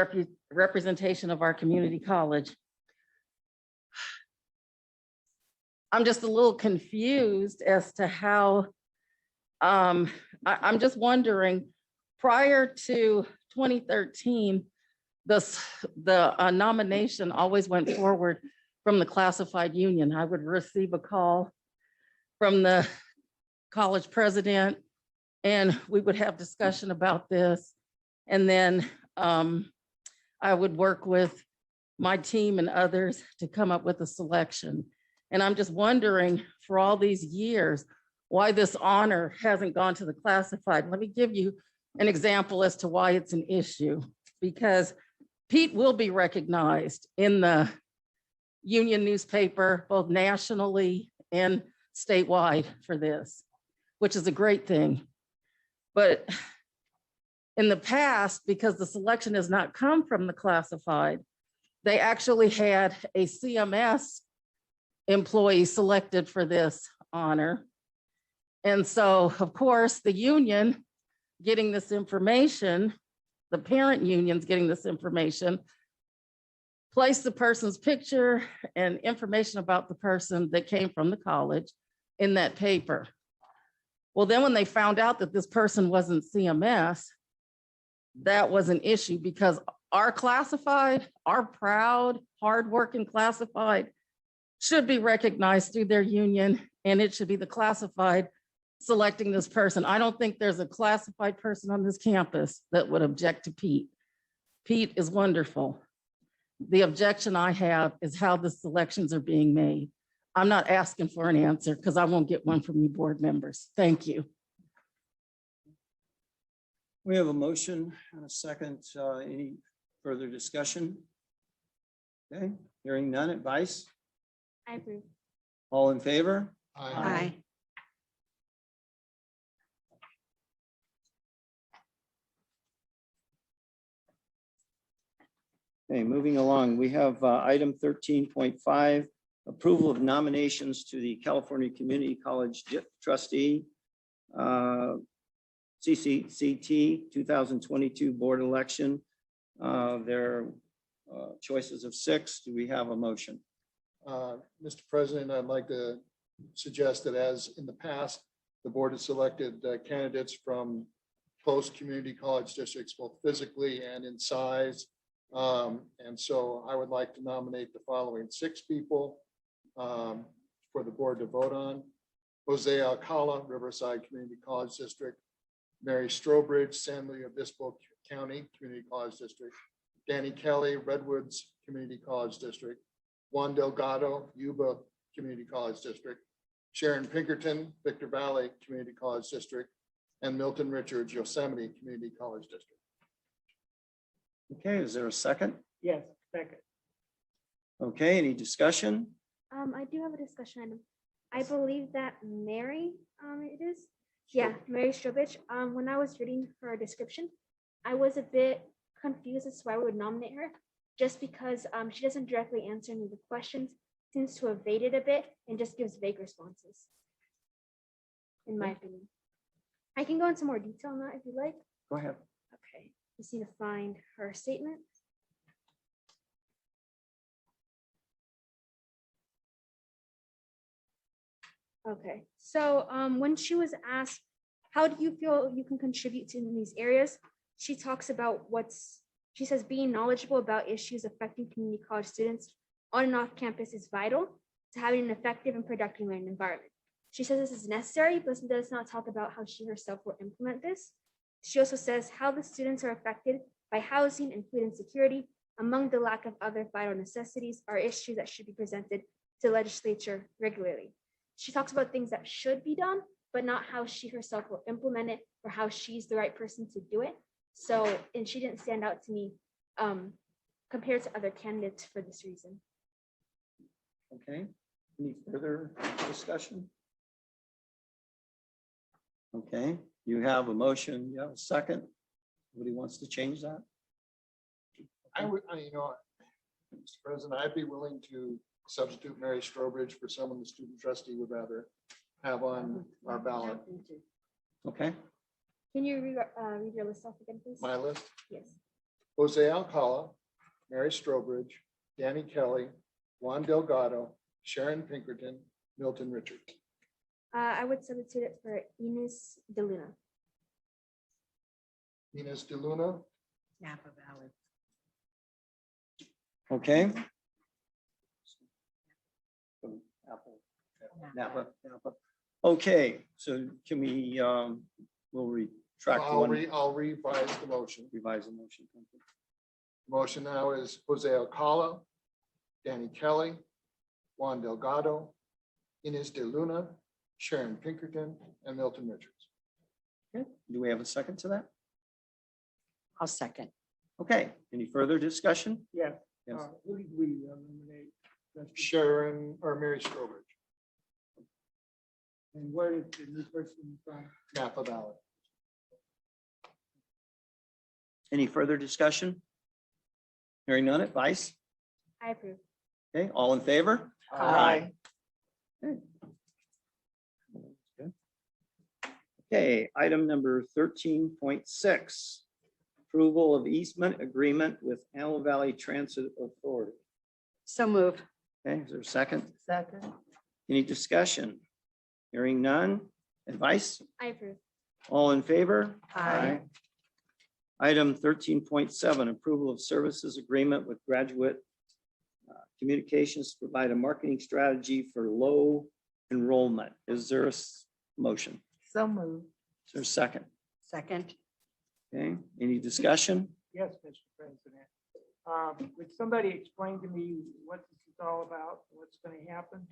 representation of our community college. I'm just a little confused as to how, I'm just wondering, prior to 2013, the nomination always went forward from the classified union. I would receive a call from the college president, and we would have discussion about this. And then I would work with my team and others to come up with a selection. And I'm just wondering, for all these years, why this honor hasn't gone to the classified. Let me give you an example as to why it's an issue. Because Pete will be recognized in the union newspaper, both nationally and statewide for this, which is a great thing. But in the past, because the selection has not come from the classified, they actually had a CMS employee selected for this honor. And so, of course, the union getting this information, the parent unions getting this information, place the person's picture and information about the person that came from the college in that paper. Well, then when they found out that this person wasn't CMS, that was an issue, because our classified, our proud, hardworking classified should be recognized through their union, and it should be the classified selecting this person. I don't think there's a classified person on this campus that would object to Pete. Pete is wonderful. The objection I have is how the selections are being made. I'm not asking for an answer because I won't get one from you board members. Thank you. We have a motion and a second. Any further discussion? Okay, hearing none. Advice? I approve. All in favor? Aye. Okay, moving along, we have item 13.5, approval of nominations to the California Community College Trustee, CCCT 2022 board election. There are choices of 6. Do we have a motion? Mr. President, I'd like to suggest that, as in the past, the board has selected candidates from close community college districts, both physically and in size. And so I would like to nominate the following 6 people for the board to vote on: Jose Alcala, Riverside Community College District; Mary Strobridge, San Luis Obispo County Community College District; Danny Kelly, Redwoods Community College District; Juan Delgado, Yuba Community College District; Sharon Pinkerton, Victor Valley Community College District; and Milton Richards, Yosemite Community College District. Okay, is there a second? Yes, second. Okay, any discussion? I do have a discussion item. I believe that Mary, it is. Yeah, Mary Strobich. When I was reading her description, I was a bit confused as to why we would nominate her, just because she doesn't directly answer any of the questions, seems to evade it a bit, and just gives vague responses, in my opinion. I can go into more detail on that if you like. Go ahead. Okay, just need to find her statement. Okay, so when she was asked, how do you feel you can contribute to these areas? She talks about she says being knowledgeable about issues affecting community college students on and off campus is vital to having an effective and productive learning environment. She says this is necessary, but does not talk about how she herself will implement this. She also says how the students are affected by housing and food insecurity, among the lack of other vital necessities, are issues that should be presented to the legislature regularly. She talks about things that should be done, but not how she herself will implement it or how she's the right person to do it. So, and she didn't stand out to me compared to other candidates for this reason. Okay, any further discussion? Okay, you have a motion, you have a second. Somebody wants to change that? Mr. President, I'd be willing to substitute Mary Strobridge for someone the student trustee would rather have on our ballot. Okay, Can you read your list off again, please? My list: Yes. Jose Alcala, Mary Strobridge, Danny Kelly, Juan Delgado, Sharon Pinkerton, Milton Richards. I would substitute it for Ines De Luna. Ines De Luna, Napa Valley. Okay. Napa. Okay, so can we, we'll retract one, I'll revise the motion. revise the motion. Motion now is Jose Alcala, Danny Kelly, Juan Delgado, Ines De Luna, Sharon Pinkerton, and Milton Richards. Okay, do we have a second to that? I'll second. Okay, any further discussion? Yes. Yes. Who did we eliminate? Trustee? Sharon or Mary Strobridge, And where did the new person from? Napa Valley. Any further discussion? Hearing none, advice? I approve. Okay, all in favor? Aye. Okay, item number 13.6. Approval of easement agreement with Antelope Valley Transit Authority. So moved. Okay, is there a second? Second. Any discussion? Hearing none, advice? I approve. All in favor? Aye. Item 13.7, approval of services agreement with Graduate Communications to provide a marketing strategy for low enrollment. Is there a motion? So moved. Is there a second? Second. Okay, any discussion? Yes, Mr. President. Would somebody explain to me what this is all about, what's going to happen?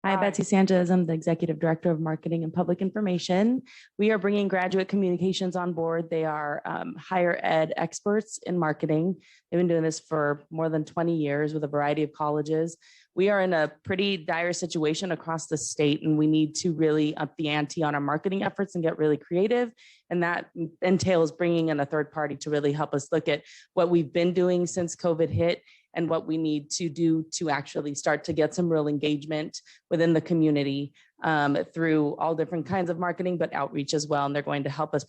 Hi, Betsy Sanchez. I'm the Executive Director of Marketing and Public Information. We are bringing Graduate Communications on board. They are higher ed experts in marketing. They've been doing this for more than 20 years with a variety of colleges. We are in a pretty dire situation across the state, and we need to really up the ante on our marketing efforts and get really creative. And that entails bringing in a third party to really help us look at what we've been doing since COVID hit and what we need to do to actually start to get some real engagement within the community through all different kinds of marketing, but outreach as well. And they're going to help us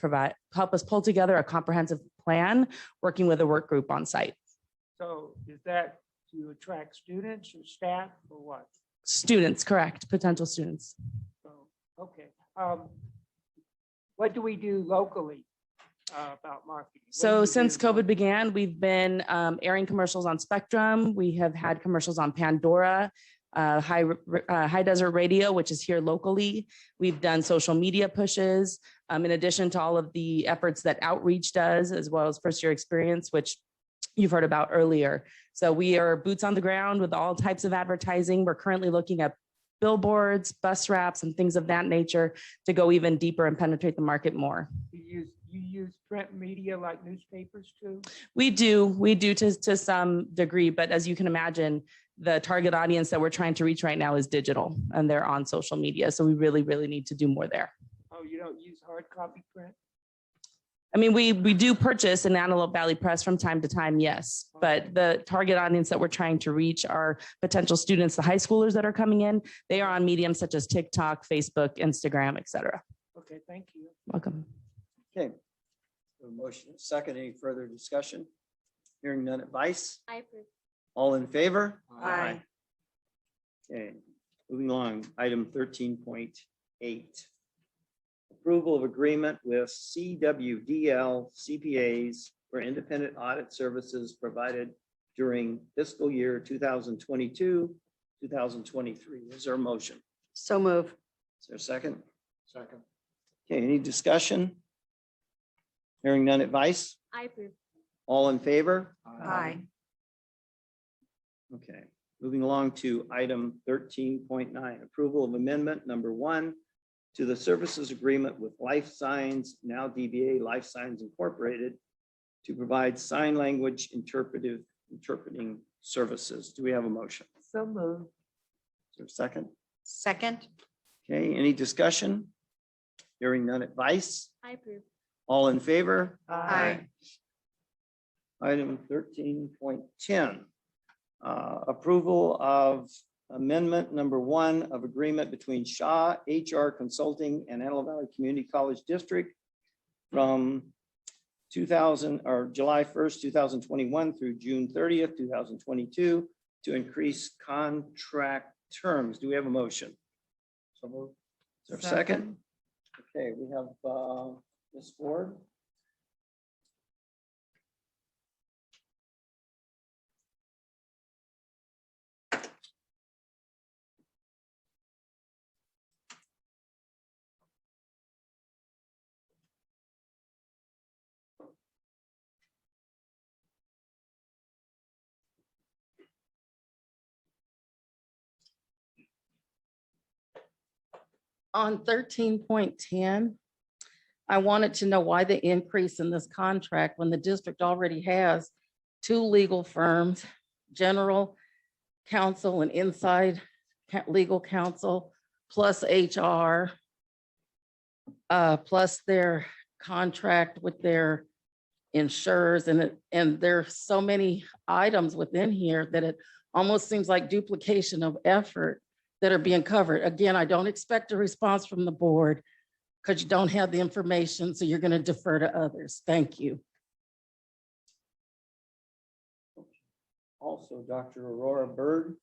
pull together a comprehensive plan, working with a work group on site. So is that to attract students or staff or what? Students, correct, potential students. So, okay. What do we do locally about marketing? What do So you since do? COVID began, we've been airing commercials on Spectrum. We have had commercials on Pandora, High Desert Radio, which is here locally. We've done social media pushes, in addition to all of the efforts that Outreach does, as well as First Year Experience, which you've heard about earlier. So we are boots on the ground with all types of advertising. We're currently looking at billboards, bus wraps, and things of that nature to go even deeper and penetrate the market more. You use print media like newspapers too? We do to some degree, but as you can imagine, the target audience that we're trying to reach right now is digital, and they're on social media. So we really, really need to do more there. Oh, you don't use hard copy print? I mean, we do purchase an Antelope Valley Press from time to time, yes, but the target audience that we're trying to reach are potential students, the high schoolers that are coming in. They are on mediums such as TikTok, Facebook, Instagram, et cetera. Okay, thank you. Welcome. Okay. So motion is second. Any further discussion? Hearing none, advice? I approve. All in favor? Aye. Okay, moving along, item 13.8. Approval of agreement with Cwdl CPAs for independent audit services provided during fiscal year 2022, 2023. Is there a motion? So move. Is there a second? Second. Okay, any discussion? Hearing none, advice? I approve. All in favor? Aye. Okay, moving along to item 13.9, approval of amendment number 1 to the services agreement with Life Signs, now DBA Life Signs Incorporated, to provide sign language interpreting services. Do we have a motion? So moved. Is there a second? Second. Okay, any discussion? Hearing none, advice? I approve. All in favor? Aye. Item 13.10, approval of amendment number 1 of agreement between Shaw HR Consulting and Antelope Valley Community College District from 2000 or July 1st, 2021 through June 30th, 2022 to increase contract terms. Do we have a motion? So moved. Is there a second? Okay, we have Ms. Ford. On 13.10, I wanted to know why the increase in this contract when the district already has 2 legal firms, general counsel and inside legal counsel, plus HR, plus their contract with their insurers. And there's so many items within here that it almost seems like duplication of effort that are being covered. Again, I don't expect a response from the board because you don't have the information, so you're going to defer to others. Thank you. Also, Dr. Aurora Bird.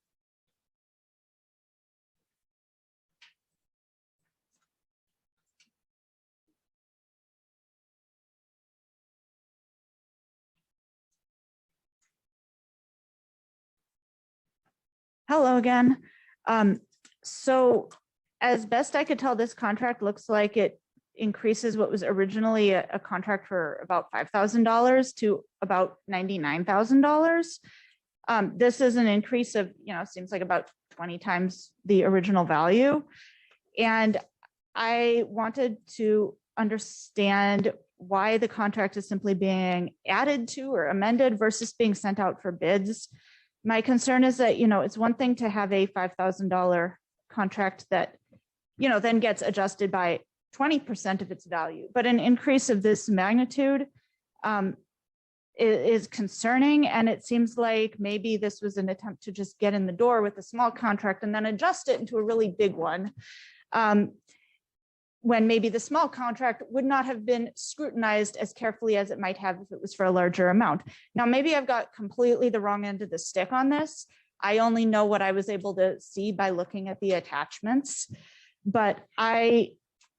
Hello again. So as best I could tell, this contract looks like it increases what was originally a contract for about $5,000 to about $99,000. This is an increase of, seems like about 20 times the original value. And I wanted to understand why the contract is simply being added to or amended versus being sent out for bids. My concern is that, it's one thing to have a $5,000 contract that, then gets adjusted by 20% of its value, but an increase of this magnitude is concerning. And it seems like maybe this was an attempt to just get in the door with a small contract and then adjust it into a really big one. When maybe the small contract would not have been scrutinized as carefully as it might have if it was for a larger amount. Now, maybe I've got completely the wrong end of the stick on this. I only know what I was able to see by looking at the attachments, but I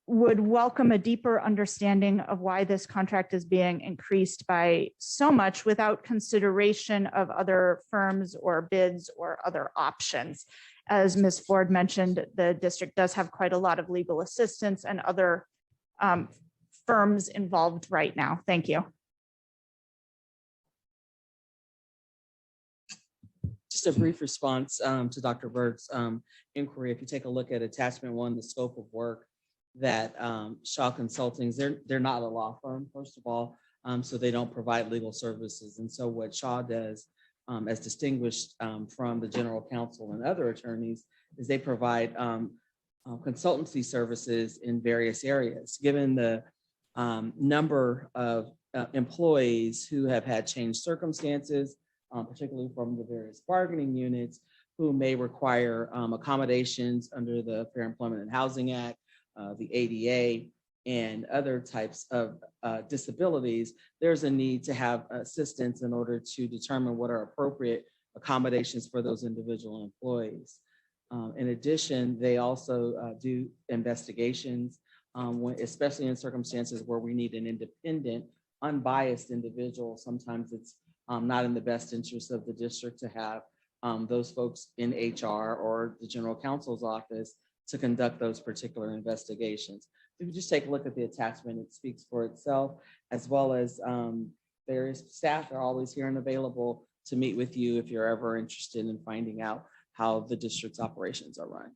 would welcome a deeper understanding of why this contract is being increased by so much without consideration of other firms or bids or other options. As Ms. Ford mentioned, the district does have quite a lot of legal assistance and other firms involved right now. Thank you. Just a brief response to Dr. Bird's inquiry. If you take a look at attachment 1, the scope of work that Shaw Consulting, they're not a law firm, first of all, so they don't provide legal services. And so what Shaw does, as distinguished from the general counsel and other attorneys, is they provide consultancy services in various areas. Given the number of employees who have had changed circumstances, particularly from the various bargaining units, who may require accommodations under the Fair Employment and Housing Act, the ADA, and other types of disabilities, there's a need to have assistance in order to determine what are appropriate accommodations for those individual employees. In addition, they also do investigations, especially in circumstances where we need an independent, unbiased individual. Sometimes it's not in the best interest of the district to have those folks in HR or the general counsel's office to conduct those particular investigations. If you just take a look at the attachment, it speaks for itself, as well as various staff are always here and available to meet with you if you're ever interested in finding out how the district's operations are run.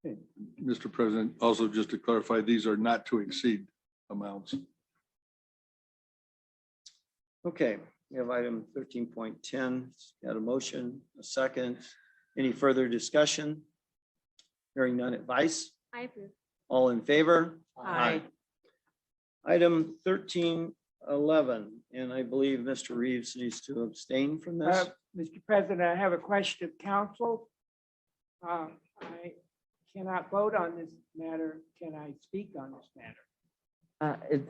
Okay. Mr. President, also just to clarify, these are not to exceed amounts. Okay, we have item 13.10. Got a motion, a second. Any further discussion? Hearing none, advice? I approve. All in favor? Aye. Item 13.11, 11, and I believe Mr. Reeves needs to abstain from this. Mr. President, I have a question of council. I cannot vote on this matter. Can I speak on this matter?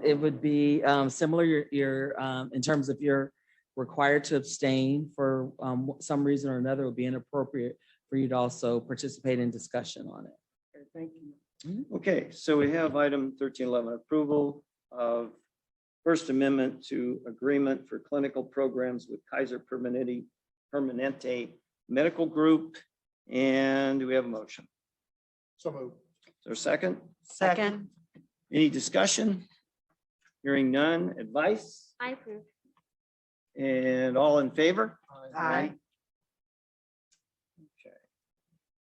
It would be similar, in terms of you're required to abstain for some reason or another, it would be inappropriate for you to also participate in discussion on it. Okay, thank you. Okay, so we have item 1311, approval of First Amendment to agreement for clinical programs with Kaiser Permanente Medical Group. And do we have a motion? So moved. Is there a second? Second. Any discussion? Hearing none. Advice? I approve. And all in favor? Aye. Okay.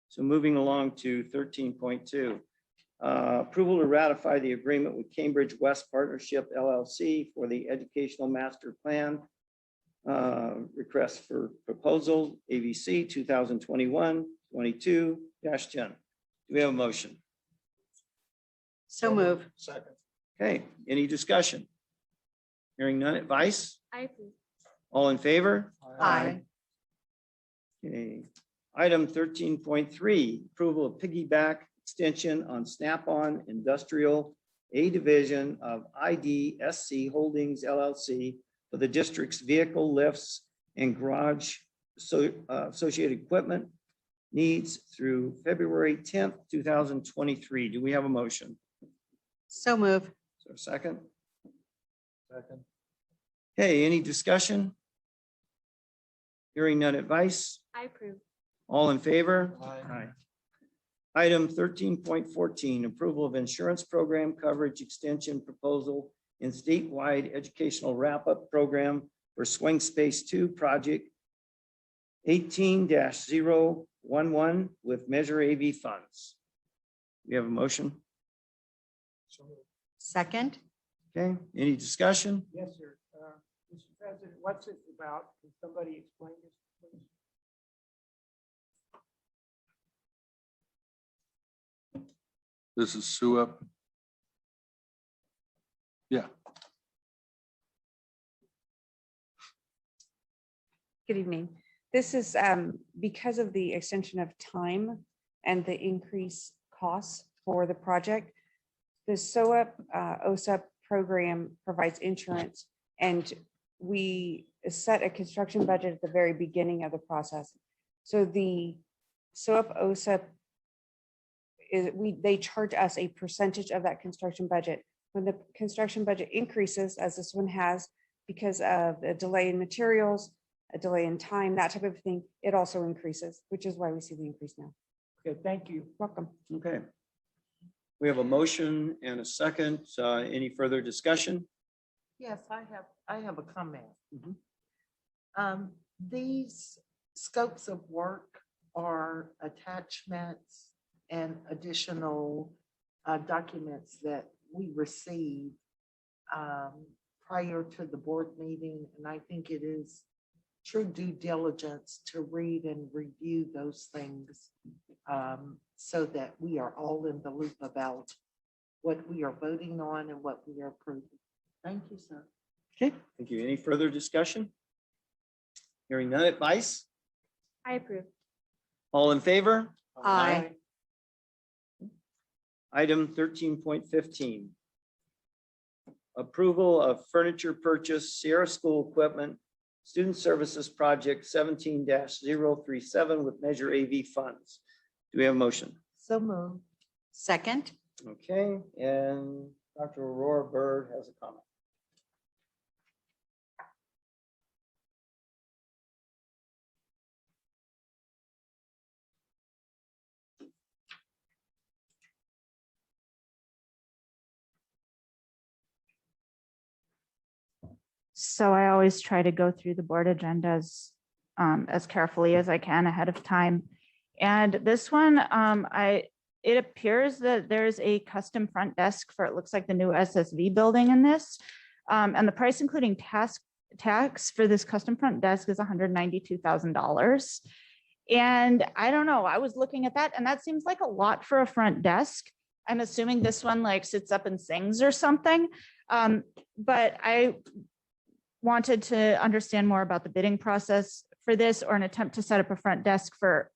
So moving along to 13.2. Approval to ratify the agreement with Cambridge West Partnership LLC for the Educational Master Plan. Request for proposal, AVC 2021-22-10. Do we have a motion? So move. Second. Okay, any discussion? Hearing none. Advice? I approve. All in favor? Aye. Okay. Item 13.3, approval of Piggyback extension on Snap-on Industrial, a division of IDSC Holdings LLC for the district's vehicle lifts and garage associated equipment needs through February 10th, 2023. Do we have a motion? So move. Is there a second? Second. Okay, any discussion? Hearing none. Advice? I approve. All in favor? Aye. Item 13.14, approval of insurance program coverage extension proposal in statewide educational wrap-up program for Swing Space 2 project 18-011 with Measure AV funds. We have a motion. So moved. Second. Okay, any discussion? Yes, sir. Mr. President, what's this about? Can somebody explain this, please? This is SUEP. Yeah, Good evening. This is because of the extension of time and the increased costs for the project. The SOEP OSEP program provides insurance, and we set a construction budget at the very beginning of the process. So the SOEP OSEP they charge us a percentage of that construction budget. When the construction budget increases, as this one has, because of a delay in materials, a delay in time, that type of thing, it also increases, which is why we see the increase now. Okay, thank you. Welcome. Okay. We have a motion and a second. Any further discussion? Yes, I have a comment. Mhm. These scopes of work are attachments and additional documents that we receive prior to the board meeting. And I think it is true due diligence to read and review those things so that we are all in the loop about what we are voting on and what we are approving. Thank you, sir. Okay, thank you. Any further discussion? Hearing none. Advice? I approve. All in favor? Aye. Item 13.15. Approval of furniture purchase Sierra School Equipment Student Services Project 17-037 with Measure AV funds. Do we have a motion? So moved. Second. Okay, and Dr. Aurora Bird has a comment. So I always try to go through the board agendas as carefully as I can ahead of time. And this one, it appears that there's a custom front desk for, it looks like the new SSV building in this. And the price including tax for this custom front desk is $192,000. And I don't know, I was looking at that and that seems like a lot for a front desk. I'm assuming this one like sits up and sings or something. But I wanted to understand more about the bidding process for this, or an attempt to set up a front desk for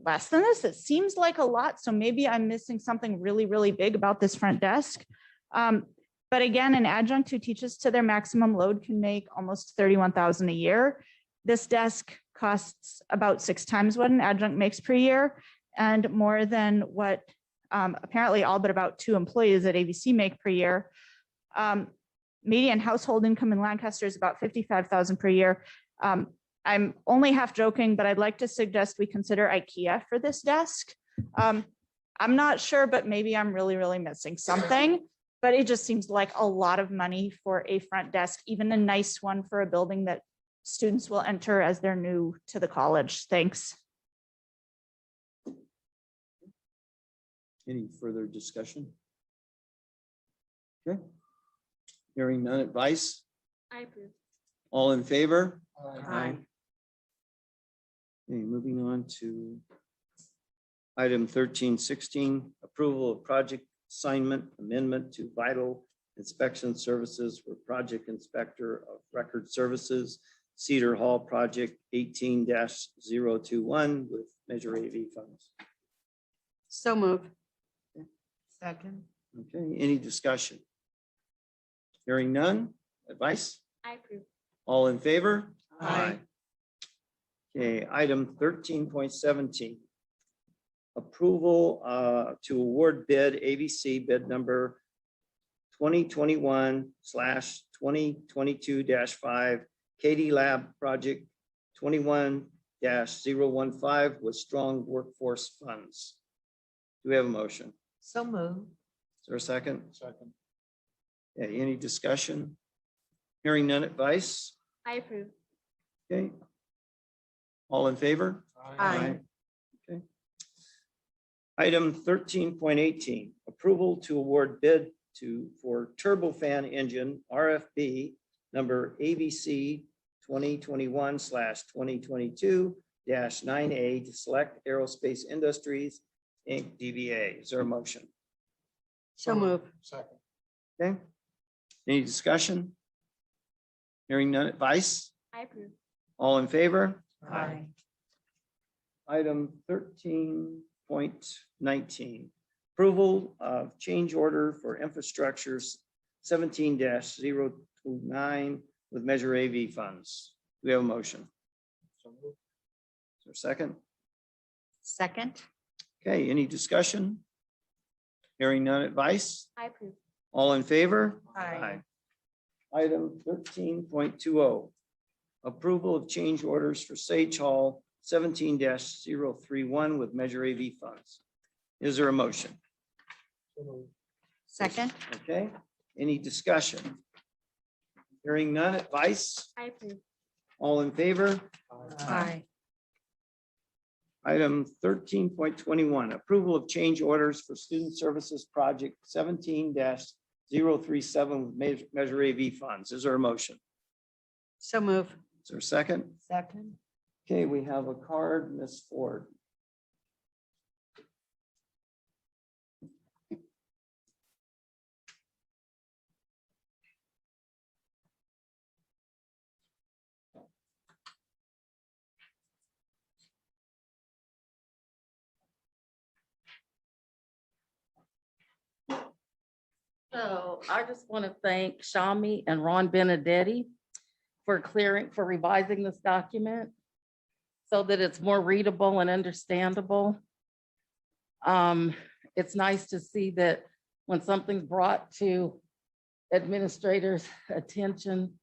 less than this. It seems like a lot, so maybe I'm missing something really, really big about this front desk. But again, an adjunct who teaches to their maximum load can make almost $31,000 a year. This desk costs about 6 times what an adjunct makes per year, and more than what apparently all but about 2 employees at AVC make per year. Median household income in Lancaster is about $55,000 per year. I'm only half joking, but I'd like to suggest we consider IKEA for this desk. I'm not sure, but maybe I'm really, really missing something. But it just seems like a lot of money for a front desk, even a nice one for a building that students will enter as they're new to the college. Thanks. Any further discussion? Okay. Hearing none, advice? I approve. All in favor? Aye. Okay, moving on to item 1316, approval of project assignment amendment to Vital Inspection Services for Project Inspector of Record Services, Cedar Hall Project 18-021 with Measure AV funds. So move. Second. Okay, any discussion? Hearing none, advice? I approve. All in favor? Aye. Okay, item 13.17. Approval to award bid AVC bid number 2021/2022-5 KD Lab Project 21-015 with strong workforce funds. Do we have a motion? So move. Is there a second? Second. Okay, any discussion? Hearing none, advice? I approve. Okay. All in favor? Aye. Okay. Item 13.18, approval to award bid for turbofan engine RFB number AVC 2021/2022-9A to Select Aerospace Industries, Inc., DBA. Is there a motion? So move. Second. Okay. Any discussion? Hearing none, advice? I approve. All in favor? Aye. Item 13.19, approval of change order for infrastructures 17-029 with Measure AV funds. Do we have a motion? Is there a second? Second. Okay, any discussion? Hearing none, advice? I approve. All in favor? Aye. Item 13.20, approval of change orders for Sage Hall 17-031 with Measure AV funds. Is there a motion? Second. Okay, any discussion? Hearing none, advice? I approve. All in favor? Aye. Item 13.21, approval of change orders for Student Services Project 17-037 with Measure AV funds. Is there a motion? So move. Is there a second? Second. Okay, we have a card, Ms. Ford. So I just want to thank Shami and Ron Benedetti for revising this document so that it's more readable and understandable. It's nice to see that when something's brought to administrators' attention,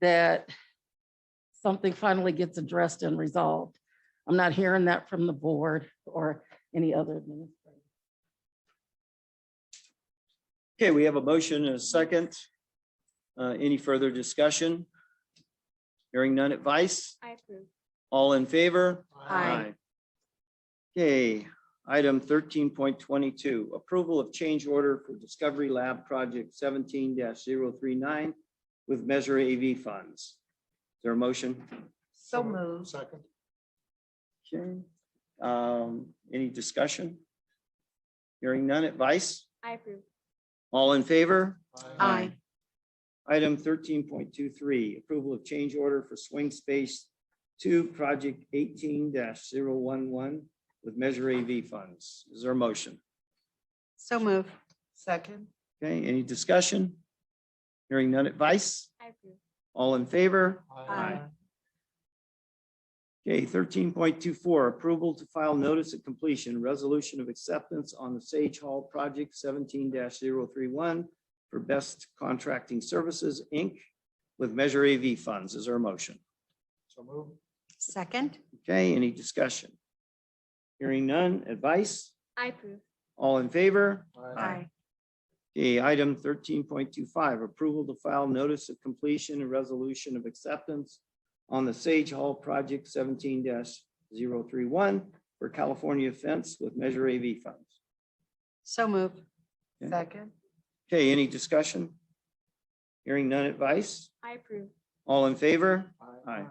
that something finally gets addressed and resolved. I'm not hearing that from the board or any other administrator. Okay, we have a motion and a second. Any further discussion? Hearing none, advice? I approve. All in favor? Aye. Okay, item 13.22, approval of change order for Discovery Lab Project 17-039 with Measure AV funds. Is there a motion? So move. Second. Okay. Any discussion? Hearing none, advice? I approve. All in favor? Aye. Item 13.23, approval of change order for Swing Space 2, project 18-011 with Measure AV funds. Is there a motion? So move. Second. Okay, any discussion? Hearing none advice? I approve. All in favor? Aye. Okay, 13.24, approval to file notice of completion, resolution of acceptance on the Sage Hall project 17-031 for Best Contracting Services, Inc. with Measure AV funds. Is there a motion? So move. Second. Okay, any discussion? Hearing none, advice? I approve. All in favor? Aye. Okay, item 13.25, approval to file notice of completion and resolution of acceptance on the Sage Hall project 17-031 for California fence with Measure AV funds. So move. Okay. Second. Okay, any discussion? Hearing none advice? I approve. All in favor? Aye.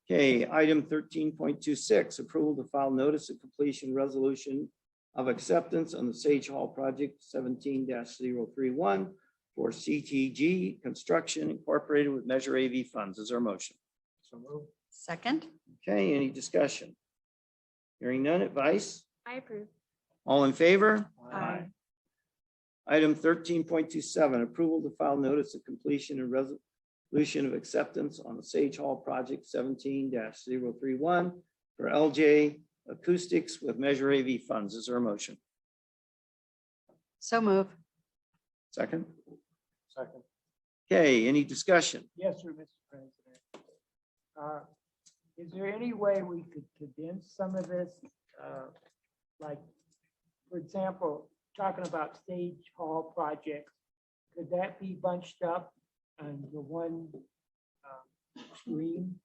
Okay, item 13.26, approval to file notice of completion resolution of acceptance on the Sage Hall project 17-031 for CTG Construction Incorporated with Measure AV funds. Is there a motion? So move. Second. Okay, any discussion? Hearing none advice? I approve. All in favor? Aye. Item 13.27, approval to file notice of completion and resolution of acceptance on the Sage Hall project 17-031 for LJ Acoustics with Measure AV funds. Is there a motion? So move. Second. Second. Okay, any discussion? Yes, sir, Mr. President. Is there any way we could condense some of this? Like, for example, talking about Sage Hall projects, could that be bunched up on the one screen?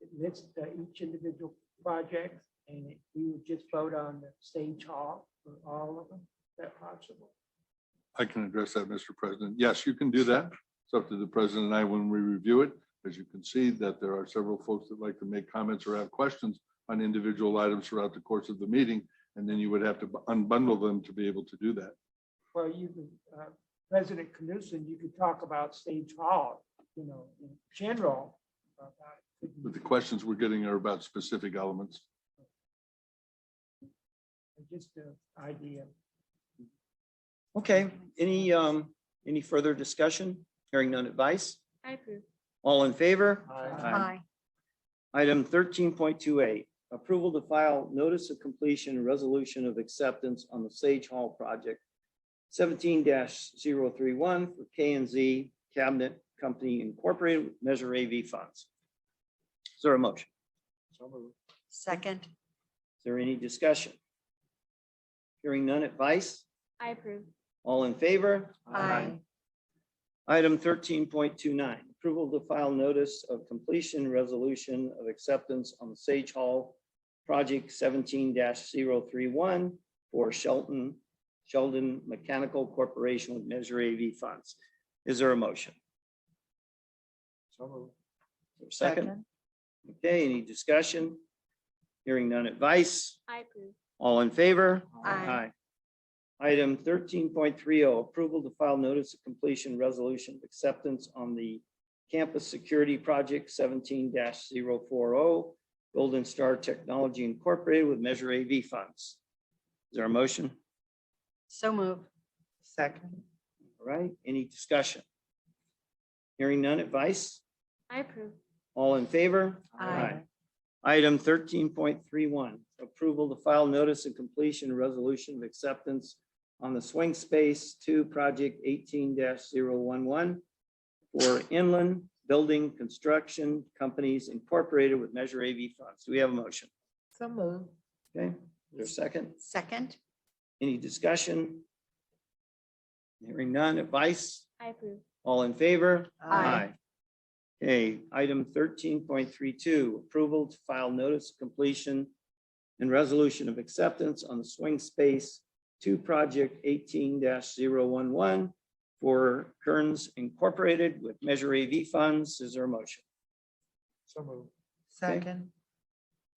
It lists each individual project, and we would just vote on the Sage Hall for all of them. Is that possible? I can address that, Mr. President. Yes, you can do that. It's up to the president and I when we review it. As you can see that there are several folks that like to make comments or have questions on individual items throughout the course of the meeting. And then you would have to unbundle them to be able to do that. Well, you could, President Knudsen, you could talk about Sage Hall, in general. But the questions we're getting are about specific elements. Just an idea. Okay, any further discussion? Hearing none advice? I approve. All in favor? Aye. Item 13.28, approval to file notice of completion and resolution of acceptance on the Sage Hall project 17-031 for K&Z Cabinet Company Incorporated with Measure AV funds. Is there a motion? So move. Second. Is there any discussion? Hearing none advice? I approve. All in favor? Aye. Item 13.29, approval to file notice of completion resolution of acceptance on the Sage Hall project 17-031 for Sheldon Mechanical Corporation with Measure AV funds. Is there a motion? So move. Is there a second? Okay, any discussion? Hearing none advice? I approve. All in favor? Aye. Item 13.30, approval to file notice of completion resolution of acceptance on the campus security project 17-040 Golden Star Technology Incorporated with Measure AV funds. Is there a motion? So move. Second. All right, any discussion? Hearing none advice? I approve. All in favor? Aye. Item 13.31, approval to file notice of completion resolution of acceptance on the Swing Space 2 project 18-011 for Inland Building Construction Companies Incorporated with Measure AV funds. Do we have a motion? So move. Okay, is there a second? Second. Any discussion? Hearing none, advice? I approve. All in favor? Aye. Okay, item 13.32, approval to file notice of completion and resolution of acceptance on the Swing Space 2 project 18-011 for Kearns Incorporated with Measure AV funds. Is there a motion? So move. Second.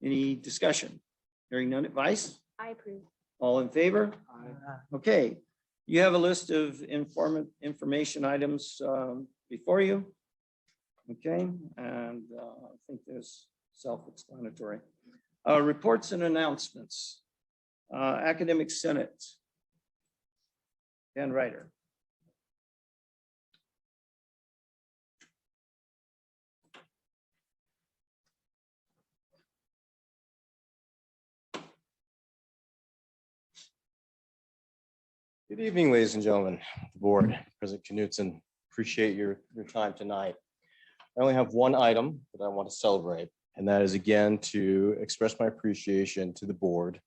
Any discussion? Hearing none advice? I approve. All in favor? Aye. Okay, You have a list of information items before you. Okay, and I think there's self-explanatory. Reports and announcements. Academic Senate. Dan Ryder. Good evening, ladies and gentlemen, the board, President Knutson. Appreciate your time tonight. I only have one item that I want to celebrate, and that is again to express my appreciation to the board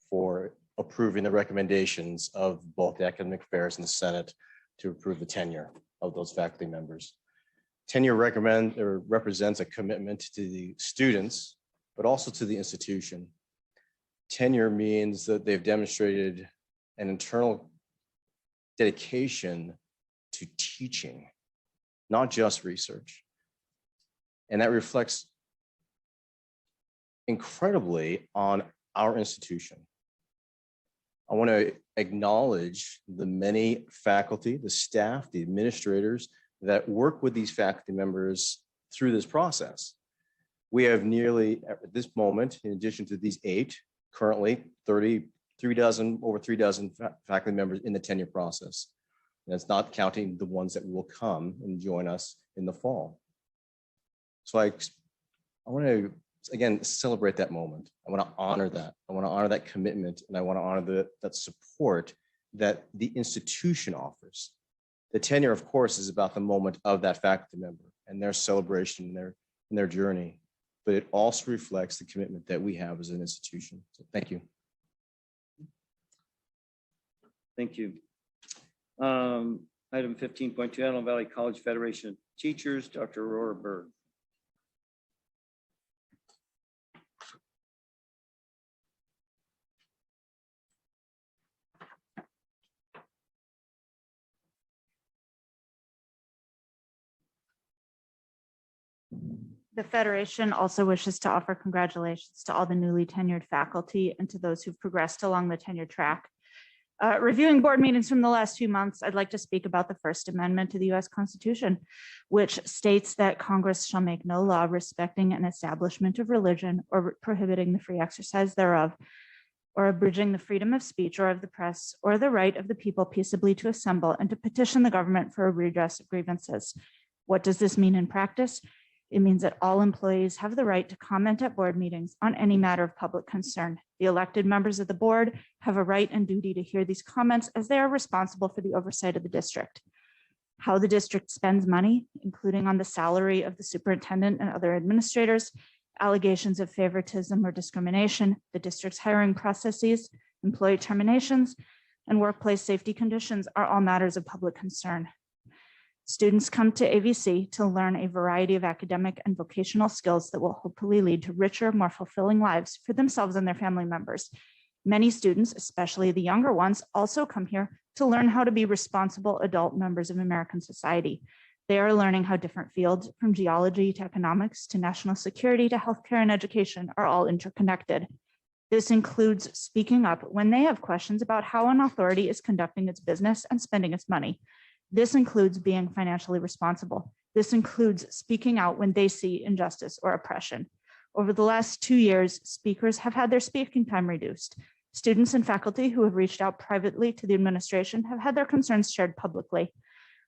for approving the recommendations of both the Academic Affairs and the Senate to approve the tenure of those faculty members. Tenure represents a commitment to the students, but also to the institution. Tenure means that they've demonstrated an internal dedication to teaching, not just research. And that reflects incredibly on our institution. I want to acknowledge the many faculty, the staff, the administrators that work with these faculty members through this process. We have nearly, at this moment, in addition to these 8, currently over 3 dozen faculty members in the tenure process. And that's not counting the ones that will come and join us in the fall. So I want to, again, celebrate that moment. I want to honor that. I want to honor that commitment, and I want to honor that support that the institution offers. The tenure, of course, is about the moment of that faculty member and their celebration and their journey, but it also reflects the commitment that we have as an institution. So thank you. Thank you. Item 15.2, Antelope Valley College Federation of Teachers, Dr. Aurora Berg. The Federation also wishes to offer congratulations to all the newly tenured faculty and to those who've progressed along the tenure track. Reviewing board meetings from the last few months, I'd like to speak about the First Amendment to the U.S. Constitution, which states that Congress shall make no law respecting an establishment of religion or prohibiting the free exercise thereof, or abridging the freedom of speech or of the press, or the right of the people peaceably to assemble and to petition the government for a redress of grievances. What does this mean in practice? It means that all employees have the right to comment at board meetings on any matter of public concern. The elected members of the board have a right and duty to hear these comments as they are responsible for the oversight of the district. How the district spends money, including on the salary of the superintendent and other administrators, allegations of favoritism or discrimination, the district's hiring processes, employee terminations, and workplace safety conditions are all matters of public concern. Students come to AVC to learn a variety of academic and vocational skills that will hopefully lead to richer, more fulfilling lives for themselves and their family members. Many students, especially the younger ones, also come here to learn how to be responsible adult members of American society. They are learning how different fields, from geology to economics to national security to healthcare and education, are all interconnected. This includes speaking up when they have questions about how an authority is conducting its business and spending its money. This includes being financially responsible. This includes speaking out when they see injustice or oppression. Over the last 2 years, speakers have had their speaking time reduced. Students and faculty who have reached out privately to the administration have had their concerns shared publicly.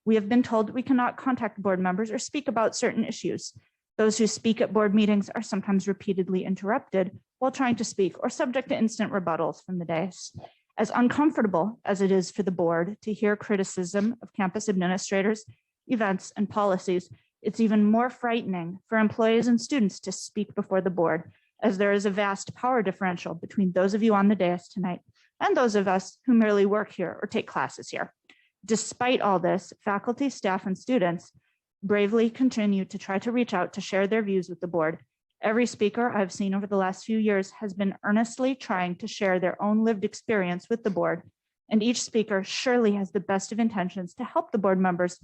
We have been told we cannot contact board members or speak about certain issues. Those who speak at board meetings are sometimes repeatedly interrupted while trying to speak or subject to instant rebuttals from the dais. As uncomfortable as it is for the board to hear criticism of campus administrators, events, and policies, it's even more frightening for employees and students to speak before the board, as there is a vast power differential between those of you on the dais tonight and those of us who merely work here or take classes here. Despite all this, faculty, staff, and students bravely continue to try to reach out to share their views with the board. Every speaker I've seen over the last few years has been earnestly trying to share their own lived experience with the board, and each speaker surely has the best of intentions to help the board members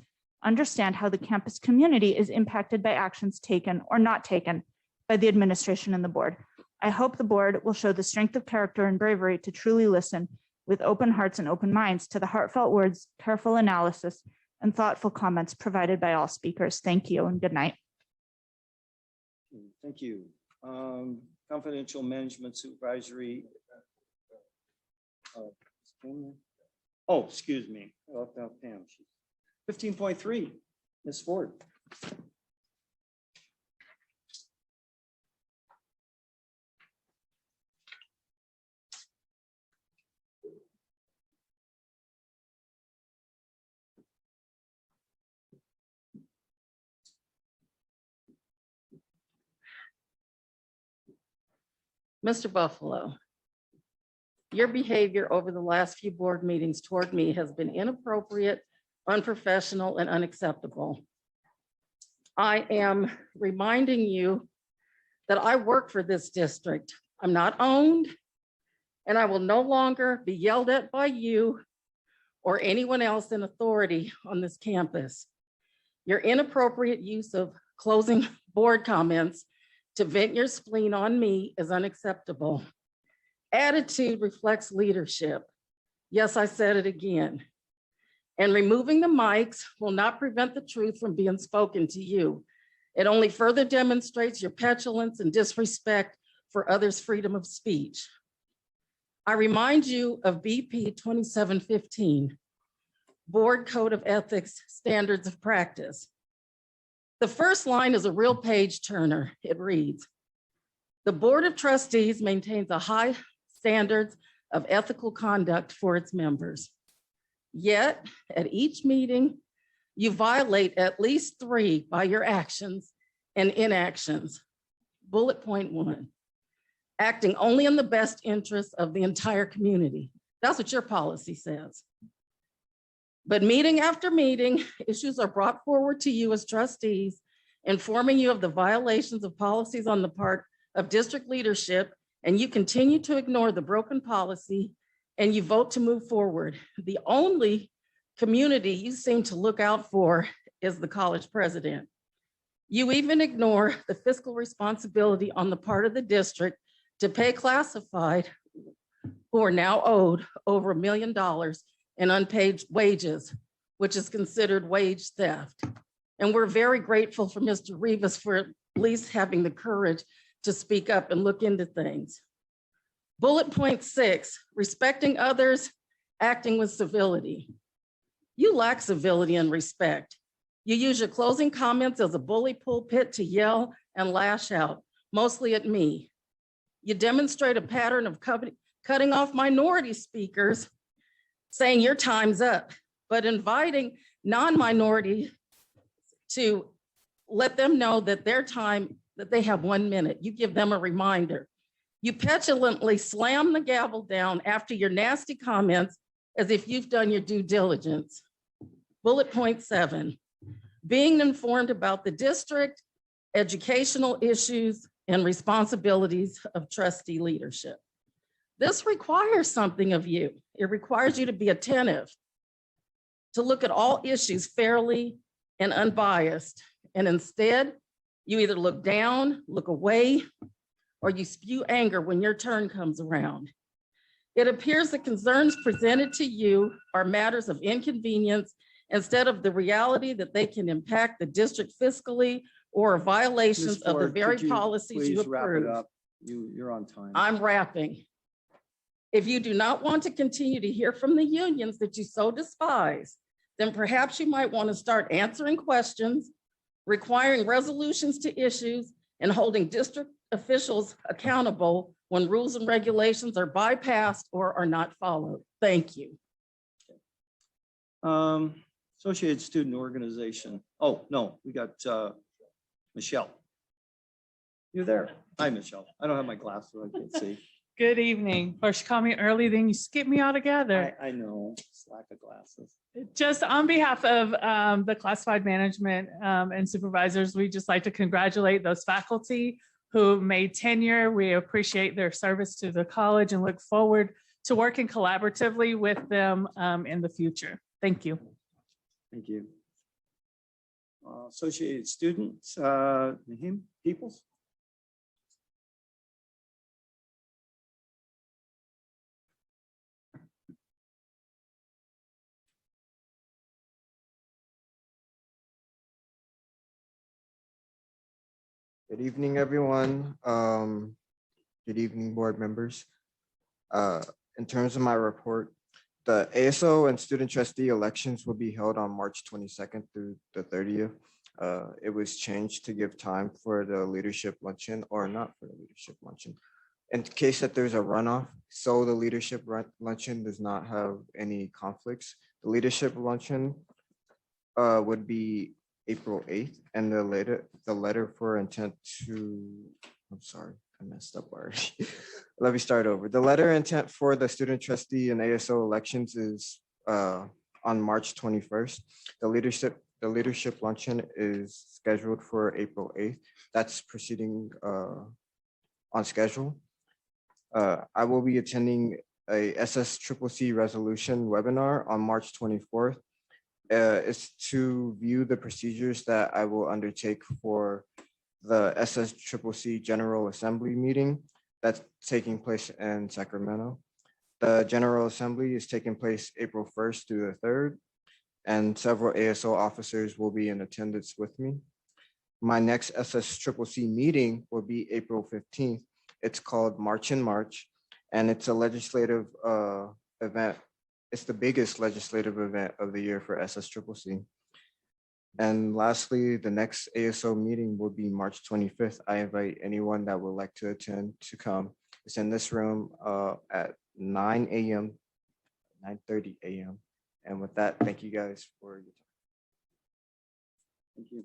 understand how the campus community is impacted by actions taken or not taken by the administration and the board. I hope the board will show the strength of character and bravery to truly listen with open hearts and open minds to the heartfelt words, careful analysis, and thoughtful comments provided by all speakers. Thank you and good night. Thank you. Confidential Management Supervisory. Oh, excuse me. I left out Pam. 15.3, Ms. Ford. Mr. Buffalo, your behavior over the last few board meetings toward me has been inappropriate, unprofessional, and unacceptable. I am reminding you that I work for this district. I'm not owned, and I will no longer be yelled at by you or anyone else in authority on this campus. Your inappropriate use of closing board comments to vent your spleen on me is unacceptable. Attitude reflects leadership. Yes, I said it again. And removing the mics will not prevent the truth from being spoken to you. It only further demonstrates your petulance and disrespect for others' freedom of speech. I remind you of BP 2715, Board Code of Ethics, Standards of Practice. The first line is a real page turner. It reads, the Board of Trustees maintains a high standards of ethical conduct for its members. Yet at each meeting, you violate at least 3 by your actions and inactions. Bullet point 1, acting only in the best interest of the entire community. That's what your policy says. But meeting after meeting, issues are brought forward to you as trustees, informing you of the violations of policies on the part of district leadership, and you continue to ignore the broken policy and you vote to move forward. The only community you seem to look out for is the college president. You even ignore the fiscal responsibility on the part of the district to pay classified who are now owed over $1 million in unpaid wages, which is considered wage theft. And we're very grateful for Mr. Rivas for at least having the courage to speak up and look into things. Bullet point 6, respecting others, acting with civility. You lack civility and respect. You use your closing comments as a bully pulpit to yell and lash out, mostly at me. You demonstrate a pattern of cutting off minority speakers, saying your time's up, but inviting non-minority to let them know that their time, that they have 1 minute. You give them a reminder. You petulantly slam the gavel down after your nasty comments as if you've done your due diligence. Bullet point 7, being informed about the district, educational issues, and responsibilities of trustee leadership. This requires something of you. It requires you to be attentive, to look at all issues fairly and unbiased. And instead, you either look down, look away, or you spew anger when your turn comes around. It appears the concerns presented to you are matters of inconvenience instead of the reality that they can impact the district fiscally or violations Ms. of the Ford, very could you policies you please wrap it approve. up? You're on time. I'm wrapping. If you do not want to continue to hear from the unions that you so despise, then perhaps you might want to start answering questions, requiring resolutions to issues, and holding district officials accountable when rules and regulations are bypassed or are not followed. Thank you. Associated Student Organization. Oh, no, we got Michelle. You're there. Hi, Michelle. I don't have my glasses, so I can't see. Good evening. First, you call me early, then you skip me altogether. I know, just lack of glasses. Just on behalf of the classified management and supervisors, we just like to congratulate those faculty who made tenure. We appreciate their service to the college and look forward to working collaboratively with them in the future. Thank you. Thank you. Associated Students, Naheem Peoples. Good evening, everyone. Good evening, board members. In terms of my report, the ASO and student trustee elections will be held on March 22nd through the 30th. It was changed to give time for the leadership luncheon or not for the leadership luncheon. In case that there's a runoff, so the leadership luncheon does not have any conflicts. The leadership luncheon would be April 8th, and the letter for intent to, I'm sorry, I messed up already. Let me start over. The letter intent for the student trustee and ASO elections is on March 21st. The leadership luncheon is scheduled for April 8th. That's proceeding on schedule. I will be attending a SSCCC resolution webinar on March 24th. It's to view the procedures that I will undertake for the SSCCC General Assembly meeting that's taking place in Sacramento. The General Assembly is taking place April 1st through the 3rd, and several ASO officers will be in attendance with me. My next SSCCC meeting will be April 15th. It's called March in March, and it's a legislative event. It's the biggest legislative event of the year for SSCCC. And lastly, the next ASO meeting will be March 25th. I invite anyone that would like to attend to come. It's in this room at 9 a.m., 9:30 a.m. And with that, thank you guys for your time. Thank you.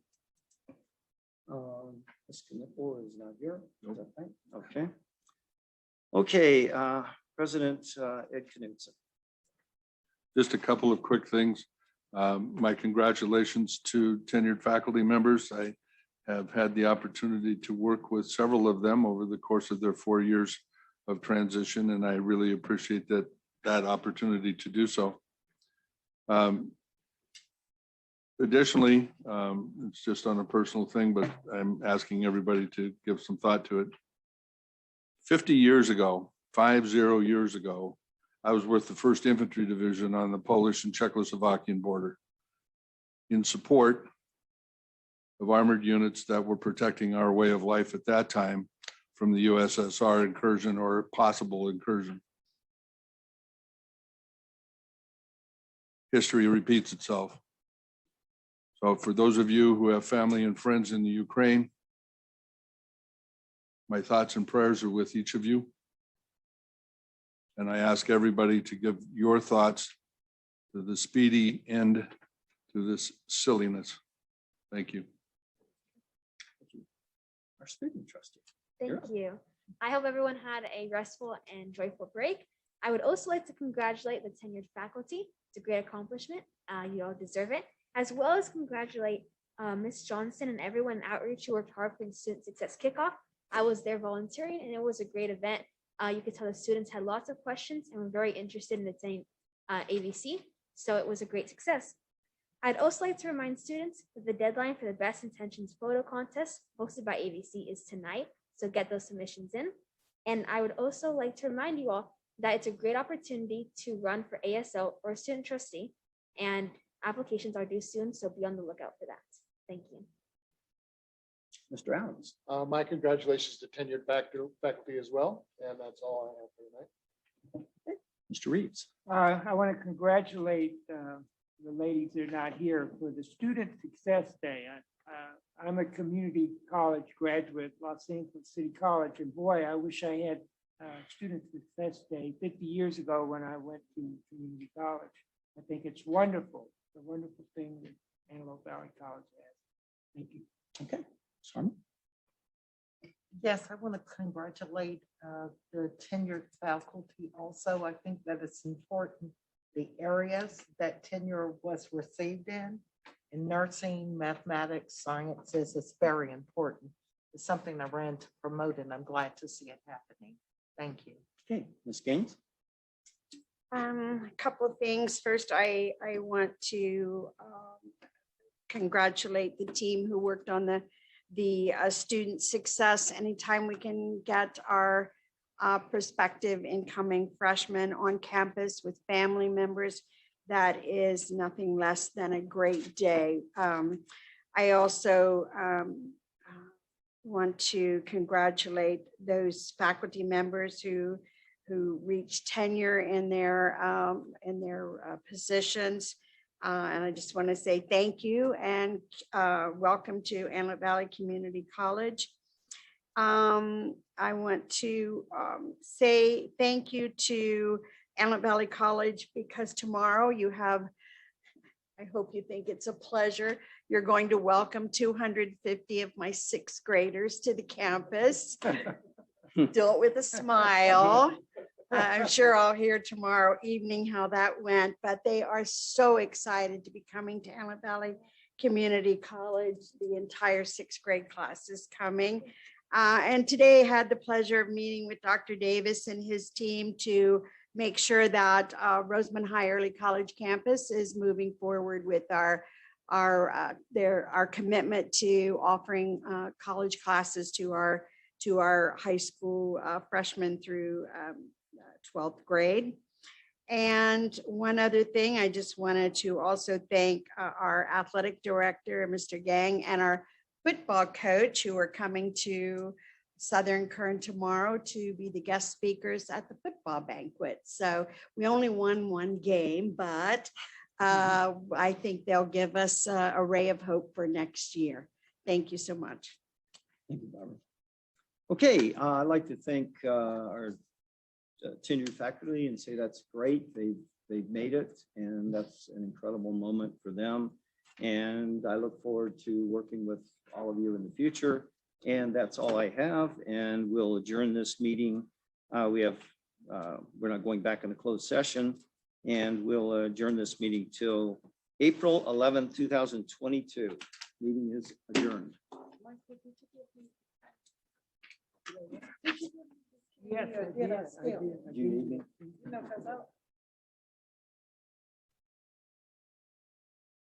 Ms. Knippel is not here. Is that right? Okay. Okay, President Ed Knudsen. Just a couple of quick things. My congratulations to tenured faculty members. I have had the opportunity to work with several of them over the course of their 4 years of transition, and I really appreciate that opportunity to do so. Additionally, it's just on a personal thing, but I'm asking everybody to give some thought to it. 50 years ago, 50 years ago, I was with the 1st Infantry Division on the Polish and Czechoslovakian border in support of armored units that were protecting our way of life at that time from the USSR incursion or possible incursion. History repeats itself. So for those of you who have family and friends in the Ukraine, my thoughts and prayers are with each of you. And I ask everybody to give your thoughts to the speedy end to this silliness. Thank you. Our student trustee. Thank you. I hope everyone had a restful and joyful break. I would also like to congratulate the tenured faculty. It's a great accomplishment. You all deserve it, as well as congratulate Ms. Johnson and everyone in outreach who worked hard for the Student Success Kickoff. I was there volunteering, and it was a great event. You could tell the students had lots of questions and were very interested in attending AVC, so it was a great success. I'd also like to remind students that the deadline for the Best Intentions photo contest hosted by AVC is tonight, so get those submissions in. And I would also like to remind you all that it's a great opportunity to run for ASO or student trustee, and applications are due soon, so be on the lookout for that. Thank you. Mr. Adams. My congratulations to tenured faculty as well, and that's all I have for tonight. Mr. Reeves. I want to congratulate the ladies that are not here for the Student Success Day. I'm a community college graduate, Los Angeles City College, and boy, I wish I had Student Success Day 50 years ago when I went to community college. I think it's wonderful. It's a wonderful thing that Antelope Valley College has. Thank you. Okay. Sorry. Yes, I want to congratulate the tenured faculty also. I think that it's important, the areas that tenure was received in nursing, mathematics, sciences is very important. It's something I ran to promote, and I'm glad to see it happening. Thank you. Okay, Ms. Gaines. A couple of things. First, I want to congratulate the team who worked on the student success. Anytime we can get our prospective incoming freshmen on campus with family members, that is nothing less than a great day. I also want to congratulate those faculty members who reached tenure in their positions. And I just want to say thank you and welcome to Antelope Valley Community College. I want to say thank you to Antelope Valley College because tomorrow you have, I hope you think it's a pleasure, you're going to welcome 250 of my sixth graders to the campus. Do it with a smile. I'm sure I'll hear tomorrow evening how that went, but they are so excited to be coming to Antelope Valley Community College. The entire sixth grade class is coming. And today I had the pleasure of meeting with Dr. Davis and his team to make sure that Rosamond High Early College campus is moving forward with our commitment to offering college classes to our high school freshmen through 12th grade. And one other thing, I just wanted to also thank our athletic director, Mr. Gang, and our football coach who are coming to Southern Kern tomorrow to be the guest speakers at the football banquet. So we only won one game, but I think they'll give us a ray of hope for next year. Thank you so much. Thank you, Barbara. Okay, I'd like to thank our tenured faculty and say that's great. They've made it, and that's an incredible moment for them. And I look forward to working with all of you in the future. And that's all I have. And we'll adjourn this meeting. We're not going back into closed session, and we'll adjourn this meeting till April 11th, 2022. Meeting is adjourned. Yes, I did. Do you need me? No, 'cause